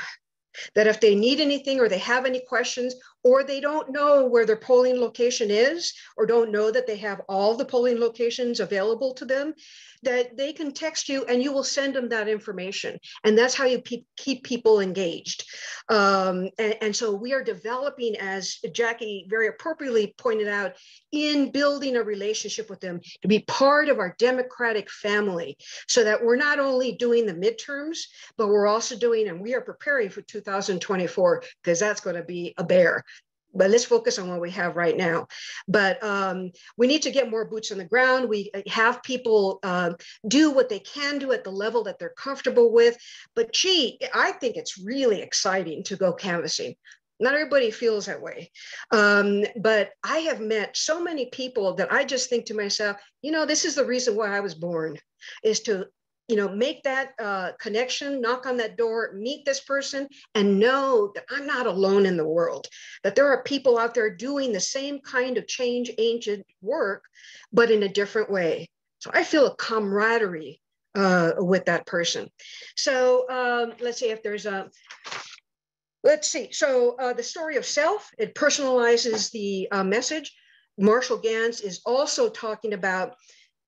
That if they need anything or they have any questions, or they don't know where their polling location is, or don't know that they have all the polling locations available to them, that they can text you and you will send them that information. And that's how you keep people engaged. And so we are developing, as Jackie very appropriately pointed out, in building a relationship with them to be part of our democratic family, so that we're not only doing the midterms, but we're also doing, and we are preparing for 2024, because that's going to be a bear. But let's focus on what we have right now. But we need to get more boots on the ground. We have people do what they can do at the level that they're comfortable with. But gee, I think it's really exciting to go canvassing. Not everybody feels that way. But I have met so many people that I just think to myself, you know, this is the reason why I was born, is to, you know, make that connection, knock on that door, meet this person, and know that I'm not alone in the world, that there are people out there doing the same kind of change agent work, but in a different way. So I feel a camaraderie with that person. So let's see if there's a, let's see. So the story of self, it personalizes the message. Marshall Gans is also talking about,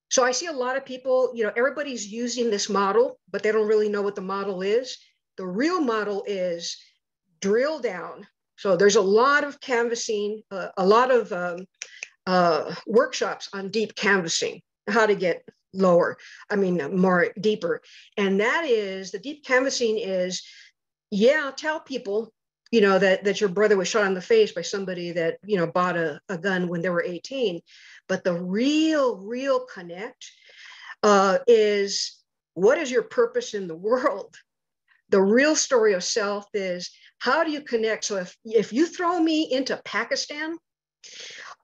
so I see a lot of people, you know, everybody's using this model, but they don't really know what the model is. The real model is drill down. So there's a lot of canvassing, a lot of workshops on deep canvassing, how to get lower, I mean, more deeper. And that is, the deep canvassing is, yeah, tell people, you know, that your brother was shot in the face by somebody that, you know, bought a gun when they were 18. But the real connect is, what is your purpose in the world? The real story of self is, how do you connect? So if you throw me into Pakistan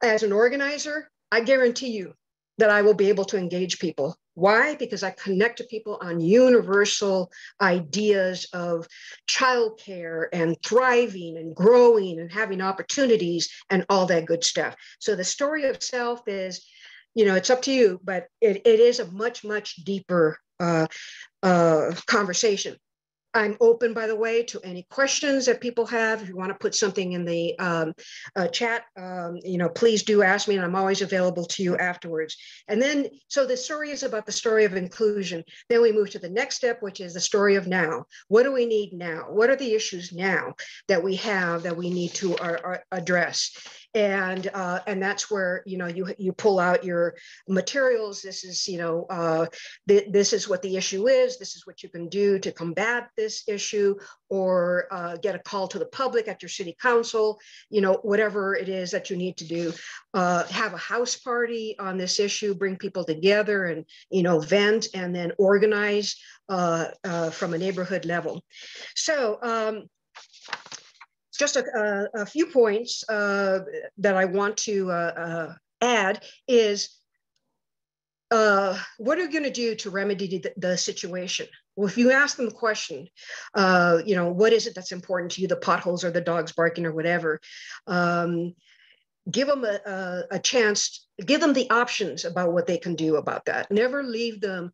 as an organizer, I guarantee you that I will be able to engage people. Why? Because I connect to people on universal ideas of childcare and thriving and growing and having opportunities and all that good stuff. So the story of self is, you know, it's up to you, but it is a much deeper conversation. I'm open, by the way, to any questions that people have. If you want to put something in the chat, please do ask me, and I'm always available to you afterwards. And then, so the story is about the story of inclusion. Then we move to the next step, which is the story of now. What do we need now? What are the issues now that we have that we need to address? And that's where you pull out your materials. This is this is what the issue is. This is what you can do to combat this issue, or get a call to the public at your city council. Whatever it is that you need to do. Have a house party on this issue. Bring people together and vent, and then organize from a neighborhood level. So. Just a few points that I want to add is, what are you going to do to remedy the situation? Well, if you ask them a question, what is it that's important to you, the potholes or the dogs barking or whatever, give them a chance, give them the options about what they can do about that. Never leave them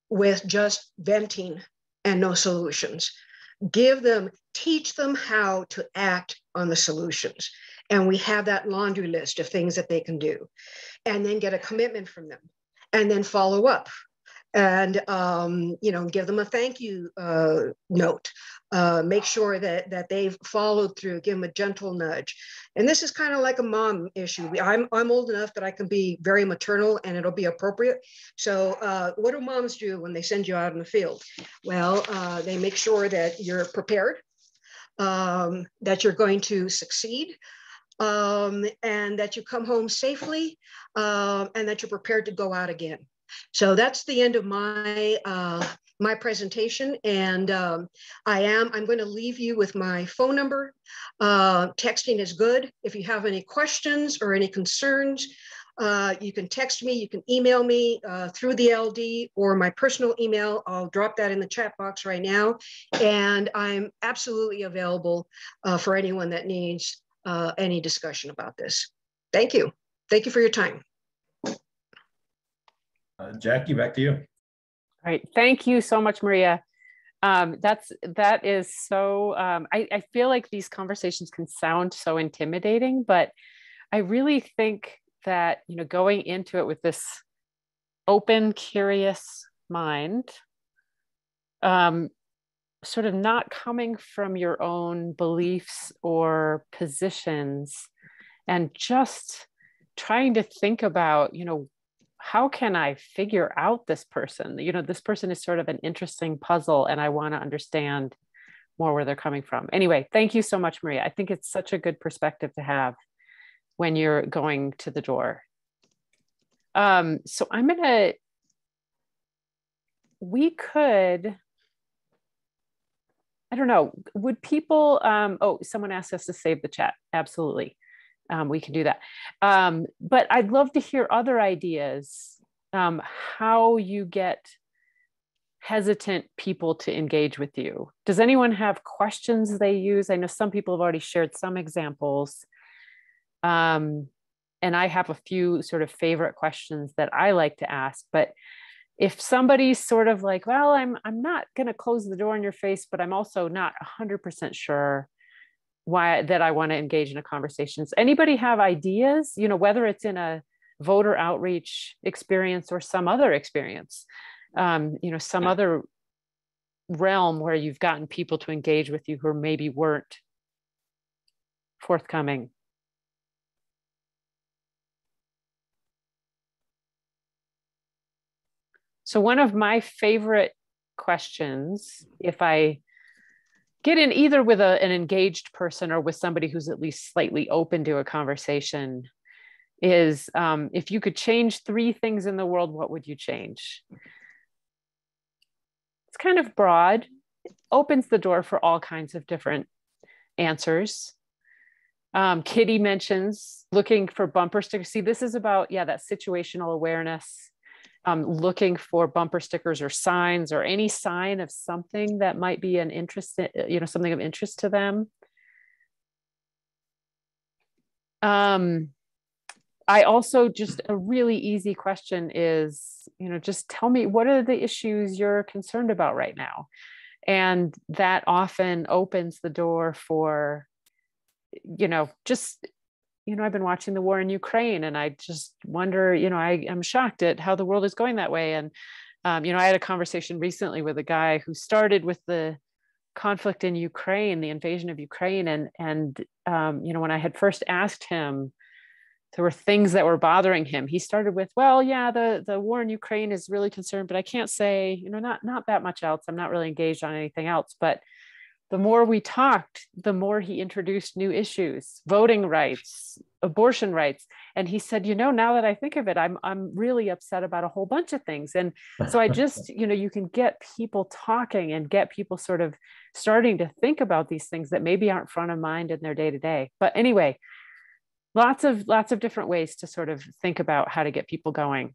with just venting and no solutions. Teach them how to act on the solutions. And we have that laundry list of things that they can do, and then get a commitment from them, and then follow up, and give them a thank you note. Make sure that they've followed through. Give them a gentle nudge. And this is kind of like a mom issue. I'm old enough that I can be very maternal, and it'll be appropriate. So what do moms do when they send you out in the field? Well, they make sure that you're prepared, that you're going to succeed, and that you come home safely, and that you're prepared to go out again. So that's the end of my my presentation, and I'm going to leave you with my phone number. Texting is good. If you have any questions or any concerns, you can text me, you can email me through the LD or my personal email. I'll drop that in the chat box right now. And I'm absolutely available for anyone that needs any discussion about this. Thank you. Thank you for your time. Jackie, back to you. All right. Thank you so much, Maria. That is so, I feel like these conversations can sound so intimidating, but I really think that, going into it with this open, curious mind, sort of not coming from your own beliefs or positions, and just trying to think about, how can I figure out this person? This person is sort of an interesting puzzle, and I want to understand more where they're coming from. Anyway, thank you so much, Maria. I think it's such a good perspective to have when you're going to the door. So we could, I don't know, would people, oh, someone asked us to save the chat. Absolutely. We can do that. But I'd love to hear other ideas, how you get hesitant people to engage with you. Does anyone have questions they use? I know some people have already shared some examples. And I have a few sort of favorite questions that I like to ask. But if somebody's sort of like, well, I'm not going to close the door in your face, but I'm also not 100% sure that I want to engage in a conversation. Does anybody have ideas, whether it's in a voter outreach experience or some other experience, some other realm where you've gotten people to engage with you who maybe weren't forthcoming? So one of my favorite questions, if I get in either with an engaged person or with somebody who's at least slightly open to a conversation, is if you could change 3 things in the world, what would you change? It's kind of broad. It opens the door for all kinds of different answers. Kitty mentions looking for bumper stickers. See, this is about, that situational awareness. Looking for bumper stickers or signs or any sign of something that might be an interest, something of interest to them. I also, just a really easy question is, just tell me, what are the issues you're concerned about right now? And that often opens the door for, just, I've been watching the war in Ukraine, and I just wonder, I'm shocked at how the world is going that way. And, I had a conversation recently with a guy who started with the conflict in Ukraine, the invasion of Ukraine. And when I had first asked him, there were things that were bothering him. He started with, well, yeah, the war in Ukraine is really concerned, but I can't say, not that much else. I'm not really engaged on anything else. But the more we talked, the more he introduced new issues, voting rights, abortion rights. And he said, now that I think of it, I'm really upset about a whole bunch of things. And so I just, you can get people talking and get people sort of starting to think about these things that maybe aren't front of mind in their day to day. But anyway, lots of different ways to sort of think about how to get people going.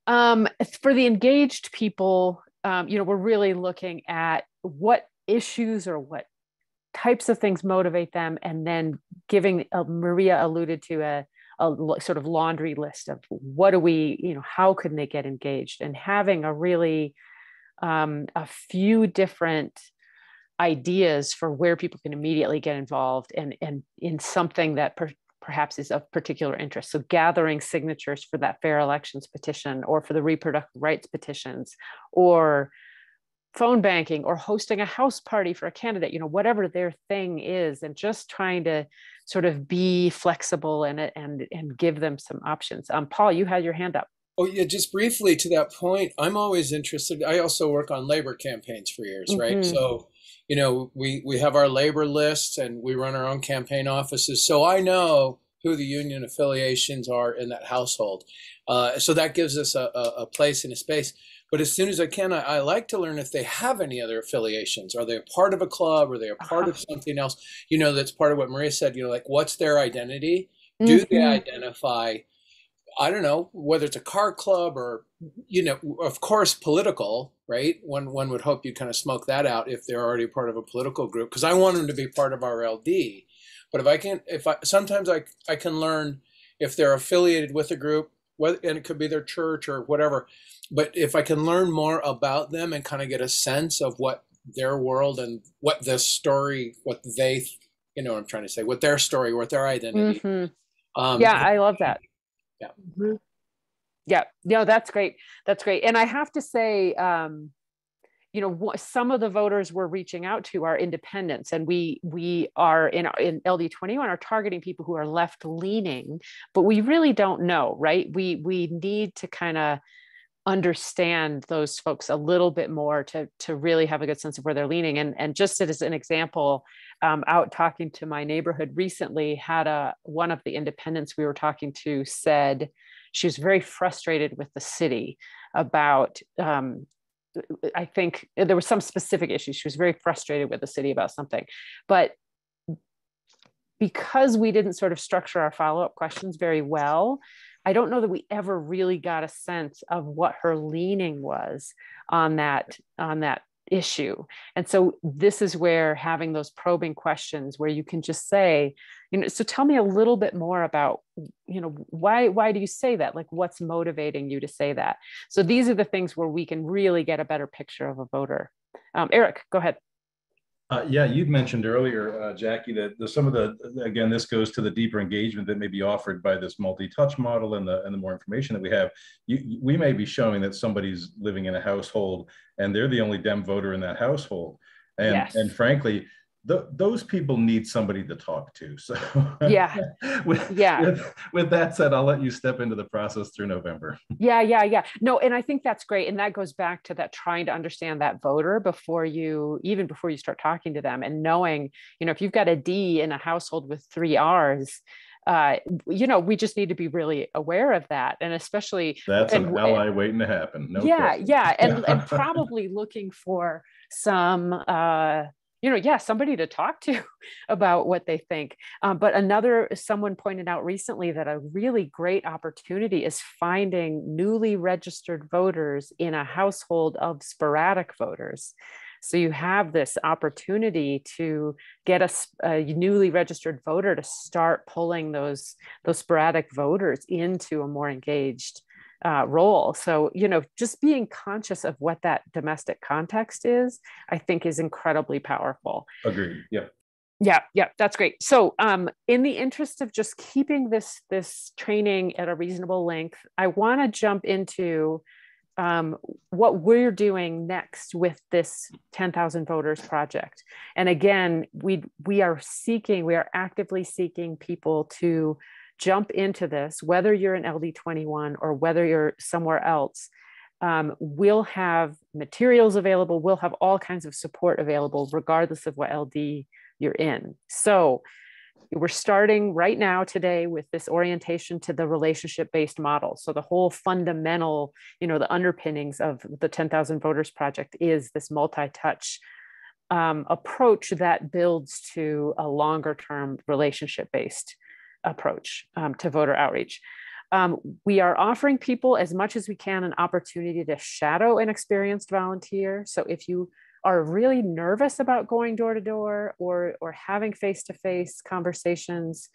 For the engaged people, we're really looking at what issues or what types of things motivate them, and then giving, Maria alluded to a sort of laundry list of what do we, how can they get engaged, and having a really a few different ideas for where people can immediately get involved and in something that perhaps is of particular interest. So gathering signatures for that fair elections petition, or for the reproductive rights petitions, or phone banking, or hosting a house party for a candidate, whatever their thing is, and just trying to sort of be flexible and give them some options. Paul, you had your hand up. Oh yeah, just briefly to that point, I'm always interested. I also work on labor campaigns for years, right? Mm-hmm. So, we have our labor lists, and we run our own campaign offices. So I know who the union affiliations are in that household. So that gives us a place and a space. But as soon as I can, I like to learn if they have any other affiliations. Are they a part of a club? Are they a part of something else? That's part of what Maria said, like, what's their identity? Do they identify, I don't know, whether it's a car club or, of course, political, right? One would hope you kind of smoke that out if they're already part of a political group, because I want them to be part of our LD. But sometimes I can learn if they're affiliated with a group, and it could be their church or whatever. But if I can learn more about them and kind of get a sense of what their world and what this story, what they, what I'm trying to say, what their story, what their identity. Mm-hmm. Yeah, I love that. Yeah. Mm-hmm. Yeah. No, that's great. That's great. And I have to say, some of the voters we're reaching out to are independents, and we are in LD21 are targeting people who are left leaning, but we really don't know, right? We need to kind of understand those folks a little bit more to really have a good sense of where they're leaning. And just as an example, out talking to my neighborhood recently, had one of the independents we were talking to said she was very frustrated with the city about, I think there was some specific issue. She was very frustrated with the city about something, but because we didn't sort of structure our follow-up questions very well, I don't know that we ever really got a sense of what her leaning was on that issue. And so this is where having those probing questions where you can just say, so tell me a little bit more about, why do you say that? Like, what's motivating you to say that? So these are the things where we can really get a better picture of a voter. Eric, go ahead. Yeah, you'd mentioned earlier, Jackie, that some of again, this goes to the deeper engagement that may be offered by this multi-touch model and the more information that we have. We may be showing that somebody's living in a household and they're the only Dem voter in that household. And, yes. and frankly, those people need somebody to talk to. So yeah, with that said, I'll let you step into the process through November. Yeah. No, and I think that's great. And that goes back to that trying to understand that voter before you start talking to them, and knowing, if you've got a D in a household with 3 R's, we just need to be really aware of that. And especially that's an ally waiting to happen. No question. Yeah. And probably looking for some, somebody to talk to about what they think. But someone pointed out recently that a really great opportunity is finding newly registered voters in a household of sporadic voters. So you have this opportunity to get a newly registered voter to start pulling those sporadic voters into a more engaged role. So, you know, just being conscious of what that domestic context is, I think is incredibly powerful. Agreed. Yeah. Yeah, that's great. So in the interest of just keeping this training at a reasonable length, I want to jump into what we're doing next with this 10,000 voters project. And again, we are actively seeking people to jump into this, whether you're in LD21 or whether you're somewhere else. We'll have materials available. We'll have all kinds of support available, regardless of what LD you're in. So we're starting right now today with this orientation to the relationship-based model. So the whole fundamental, you know, the underpinnings of the 10,000 Voters Project is this multi-touch approach that builds to a longer-term relationship-based approach to voter outreach. We are offering people as much as we can an opportunity to shadow an experienced volunteer. So if you are really nervous about going door to door or having face-to-face conversations,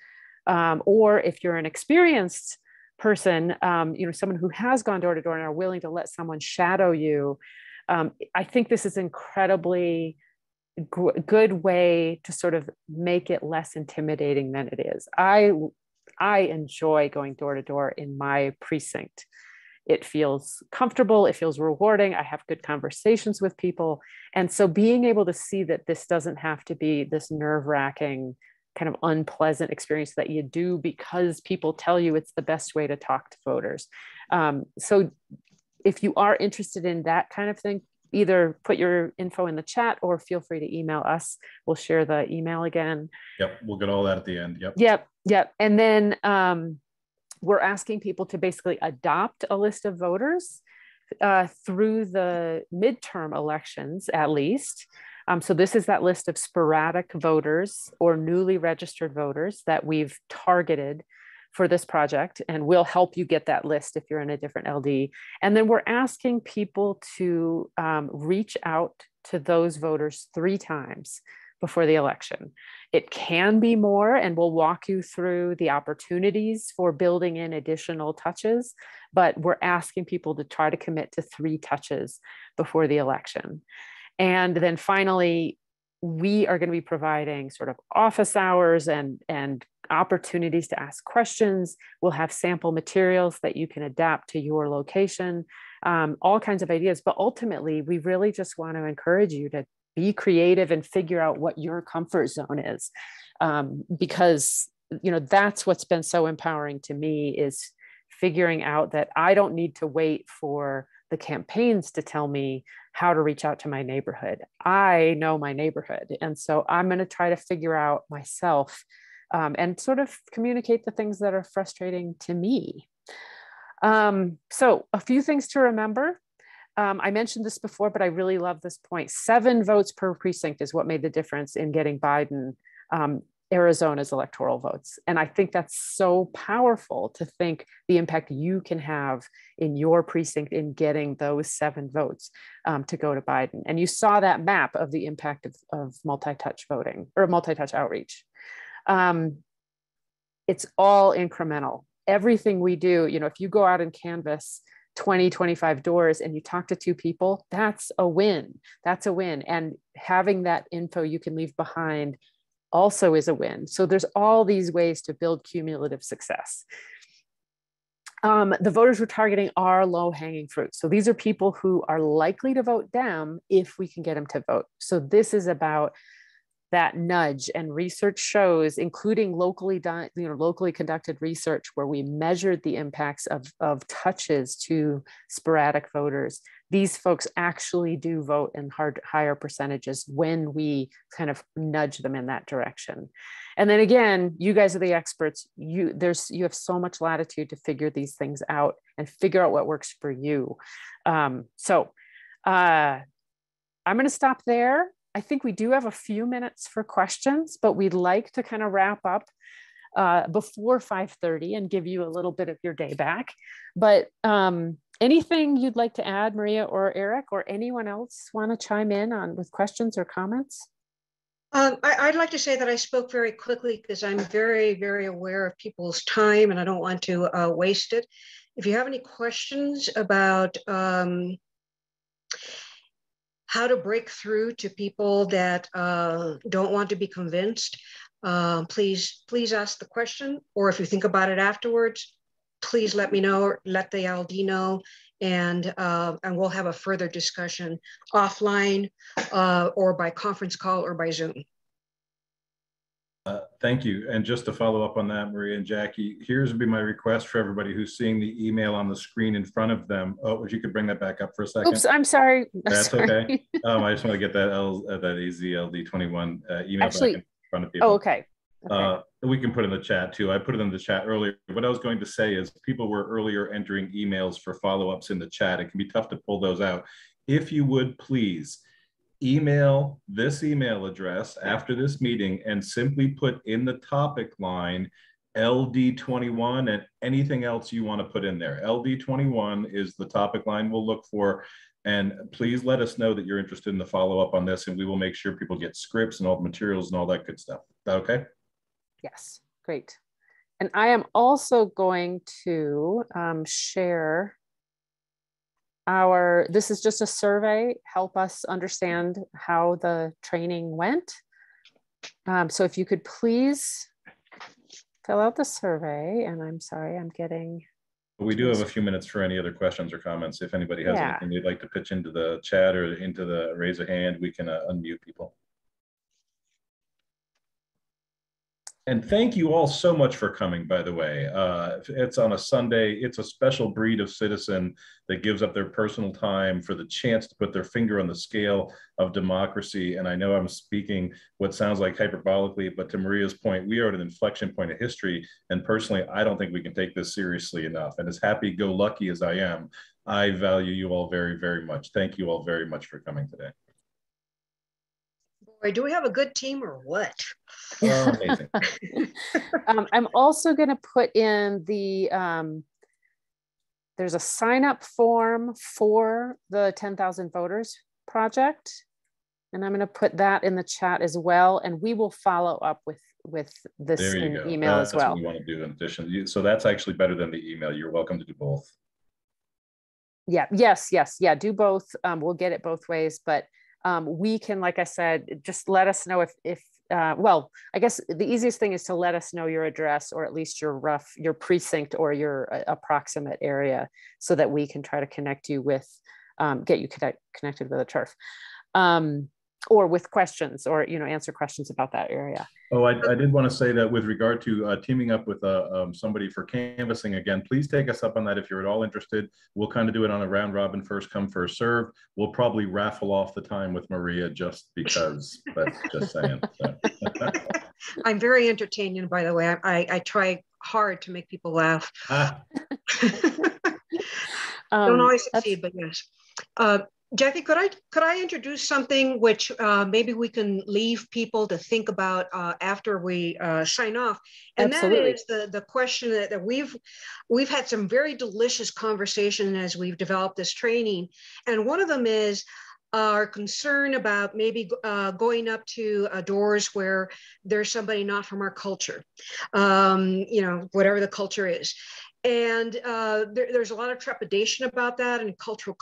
or if you're an experienced person, you know, someone who has gone door to door and are willing to let someone shadow you, I think this is incredibly good way to sort of make it less intimidating than it is. I enjoy going door to door in my precinct. It feels comfortable, it feels rewarding. I have good conversations with people. And so being able to see that this doesn't have to be this nerve-wracking, kind of unpleasant experience that you do because people tell you it's the best way to talk to voters. So if you are interested in that kind of thing, either put your info in the chat or feel free to email us. We'll share the email again. Yep, we'll get all that at the end. Yep. And then we're asking people to basically adopt a list of voters through the midterm elections, at least. So this is that list of sporadic voters or newly registered voters that we've targeted for this project, and we'll help you get that list if you're in a different LD. And then we're asking people to reach out to those voters 3 times before the election. It can be more, and we'll walk you through the opportunities for building in additional touches, but we're asking people to try to commit to 3 touches before the election. And then finally, we are going to be providing sort of office hours and opportunities to ask questions. We'll have sample materials that you can adapt to your location, all kinds of ideas. But ultimately, we really just want to encourage you to be creative and figure out what your comfort zone is. Because, you know, that's what's been so empowering to me, is figuring out that I don't need to wait for the campaigns to tell me how to reach out to my neighborhood. I know my neighborhood. And so I'm going to try to figure out myself and sort of communicate the things that are frustrating to me. So a few things to remember. I mentioned this before, but I really love this point. 7 votes per precinct is what made the difference in getting Biden Arizona's electoral votes. And I think that's so powerful to think the impact you can have in your precinct in getting those 7 votes to go to Biden. And you saw that map of the impact of multi-touch voting or multi-touch outreach. It's all incremental. Everything we do, you know, if you go out and canvass 20, 25 doors and you talk to 2 people, that's a win. That's a win. And having that info you can leave behind also is a win. So there's all these ways to build cumulative success. The voters we're targeting are low-hanging fruit. So these are people who are likely to vote Dem if we can get them to vote. So this is about that nudge, and research shows, including locally conducted research where we measured the impacts of touches to sporadic voters. These folks actually do vote in higher percentages when we kind of nudge them in that direction. And then again, you guys are the experts. You have so much latitude to figure these things out and figure out what works for you. So I'm going to stop there. I think we do have a few minutes for questions, but we'd like to kind of wrap up before 5:30 and give you a little bit of your day back. But anything you'd like to add, Maria or Eric, or anyone else want to chime in on with questions or comments? I'd like to say that I spoke very quickly because I'm very, very aware of people's time and I don't want to waste it. if you have any questions about how to break through to people that don't want to be convinced, please ask the question. Or if you think about it afterwards, please let me know, or let the LD know, and we'll have a further discussion offline or by conference call or by Zoom. Thank you. And just to follow up on that, Maria and Jackie, here's would be my request for everybody who's seeing the email on the screen in front of them. Oh, if you could bring that back up for a second. Oops, I'm sorry. That's sorry. okay. I just want to get that EZLD21 email Actually, back in front of people. Oh, okay. We can put in the chat too. I put it in the chat earlier. What I was going to say is people were earlier entering emails for follow-ups in the chat. It can be tough to pull those out. If you would please email this email address after this meeting and simply put in the topic line LD21 and anything else you want to put in there. LD21 is the topic line we'll look for. And please let us know that you're interested in the follow-up on this, and we will make sure people get scripts and all the materials and all that good stuff. Is that okay? Yes, great. And I am also going to share this is just a survey, help us understand how the training went. So if you could please fill out the survey, and I'm sorry, I'm getting. We do have a few minutes for any other questions or comments. If anybody has anything they'd like to pitch into the chat or into the raise a hand, we can unmute people. And thank you all so much for coming, by the way. It's on a Sunday. It's a special breed of citizen that gives up their personal time for the chance to put their finger on the scale of democracy. And I know I'm speaking what sounds like hyperbolically, but to Maria's point, we are at an inflection point of history. And personally, I don't think we can take this seriously enough. And as happy-go-lucky as I am, I value you all very, very much. Thank you all very much for coming today. Boy, do we have a good team or what? Oh, amazing. I'm also going to put in the, there's a sign up form for the 10,000 voters project. And I'm going to put that in the chat as well. And we will follow up with this in email as well. That's what we want to do in addition. So that's actually better than the email. You're welcome to do both. Yeah, yes. Yeah, do both. We'll get it both ways, but we can, like I said, just let us know if well, I guess the easiest thing is to let us know your address, or at least your precinct or your approximate area, so that we can try to connect you with, get you connected with a turf, or with questions, or, answer questions about that area. Oh, I did want to say that with regard to teaming up with somebody for canvassing again, please take us up on that if you're at all interested. We'll kind of do it on a round robin, first come, first serve. We'll probably raffle off the time with Maria just because, but just saying. So. I'm very entertaining, by the way. I try hard to make people laugh. Don't always succeed, but yes. Jackie, could I introduce something which maybe we can leave people to think about after we sign off? And Absolutely. That is the question that we've had some very delicious conversation as we've developed this training. And one of them is our concern about maybe going up to doors where there's somebody not from our culture, whatever the culture is. And there's a lot of trepidation about that, and cultural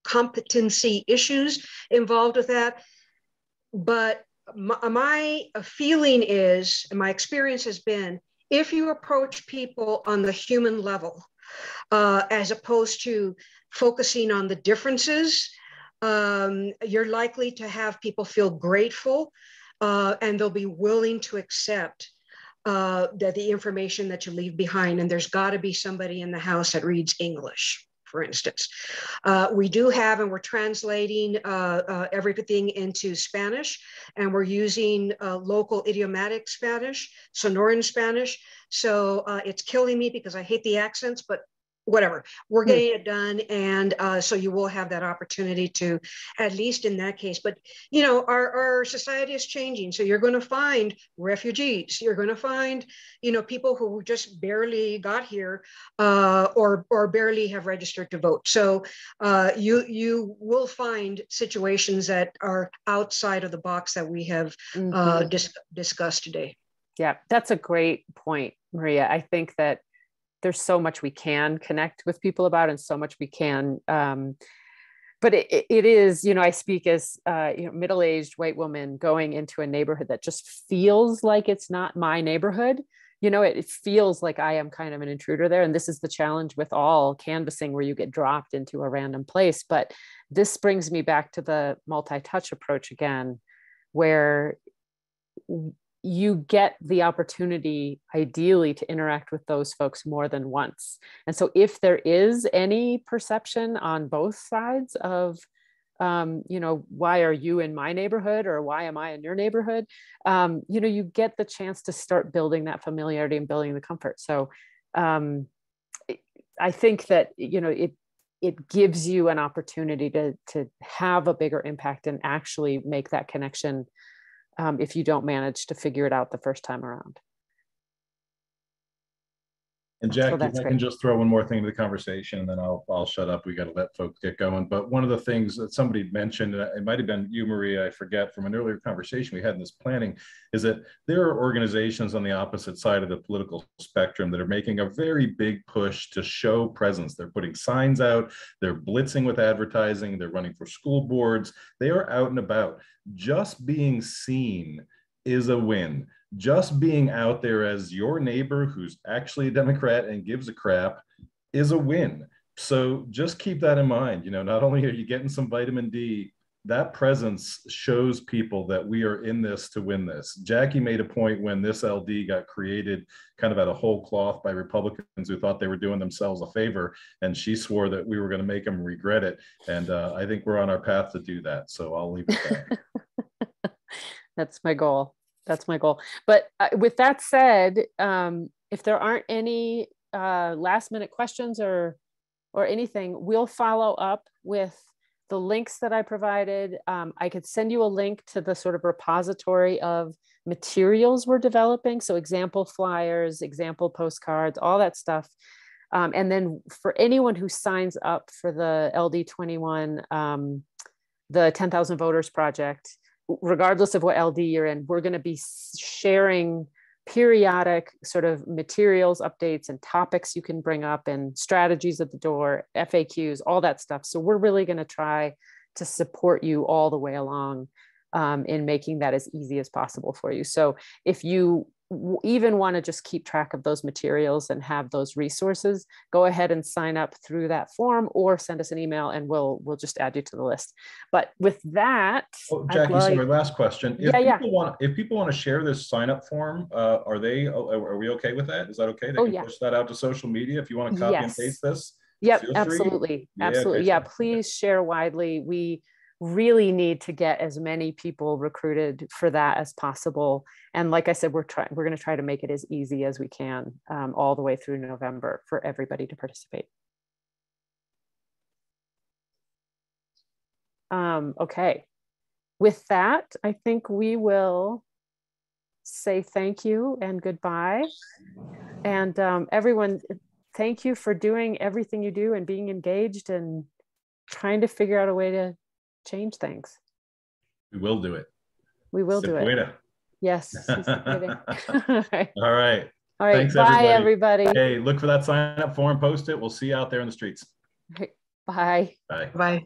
competency issues involved with that. But my feeling is, and my experience has been, if you approach people on the human level, as opposed to focusing on the differences, you're likely to have people feel grateful, and they'll be willing to accept the information that you leave behind. And there's got to be somebody in the house that reads English, for instance. We do have, and we're translating everything into Spanish, and we're using local idiomatic Spanish, Sonoran Spanish. So it's killing me because I hate the accents, but whatever, we're getting it done. And so you will have that opportunity to, at least in that case. But, our society is changing. So you're going to find refugees. You're going to find, people who just barely got here or barely have registered to vote. So you will find situations that are outside of the box that we have discussed today. Yeah, that's a great point, Maria. I think that there's so much we can connect with people about, and so much we can, but it is, I speak as middle-aged white woman going into a neighborhood that just feels like it's not my neighborhood. It feels like I am kind of an intruder there. And this is the challenge with all canvassing, where you get dropped into a random place. But this brings me back to the multi-touch approach again, where you get the opportunity ideally to interact with those folks more than once. And so if there is any perception on both sides of, why are you in my neighborhood, or why am I in your neighborhood? You get the chance to start building that familiarity and building the comfort. So I think that, it gives you an opportunity to have a bigger impact and actually make that connection, if you don't manage to figure it out the first time around. And Jack, So if I can just throw one more thing to the conversation, and then I'll shut up. We got to let folks get going. But one of the things that somebody mentioned, it might have been you, Maria, I forget, from an earlier conversation we had in this planning, is that there are organizations on the opposite side of the political spectrum that are making a very big push to show presence. They're putting signs out, they're blitzing with advertising, they're running for school boards, they are out and about. Just being seen is a win. Just being out there as your neighbor who's actually a Democrat and gives a crap is a win. So just keep that in mind. Not only are you getting some vitamin D, that presence shows people that we are in this to win this. Jackie made a point when this LD got created kind of out of whole cloth by Republicans who thought they were doing themselves a favor, and she swore that we were going to make them regret it. And I think we're on our path to do that. So I'll leave it there. That's my goal. That's my goal. But with that said, if there aren't any last minute questions or anything, we'll follow up with the links that I provided. I could send you a link to the sort of repository of materials we're developing. So example flyers, example postcards, all that stuff. And then for anyone who signs up for the LD21, the 10,000 Voters Project, regardless of what LD you're in, we're going to be sharing periodic sort of materials, updates, and topics you can bring up, and strategies at the door, FAQs, all that stuff. So we're really going to try to support you all the way along in making that as easy as possible for you. So if you even want to just keep track of those materials and have those resources, go ahead and sign up through that form, or send us an email and we'll just add you to the list. But with that, Jackie, sorry, last question. If people want to share this sign up form, are we okay with that? Is that okay? They can push that out to social media if you want to copy and paste this. Yep, absolutely. Absolutely. Yeah, please share widely. We really need to get as many people recruited for that as possible. And like I said, we're going to try to make it as easy as we can all the way through November for everybody to participate. Okay. With that, I think we will say thank you and goodbye. And everyone, thank you for doing everything you do and being engaged and trying to figure out a way to change things. We will do it. We will do it. Yes. All right. All right. Thanks, bye, everybody. Hey, look for that sign up form, post it. We'll see you out there in the streets. Bye. Bye. Bye.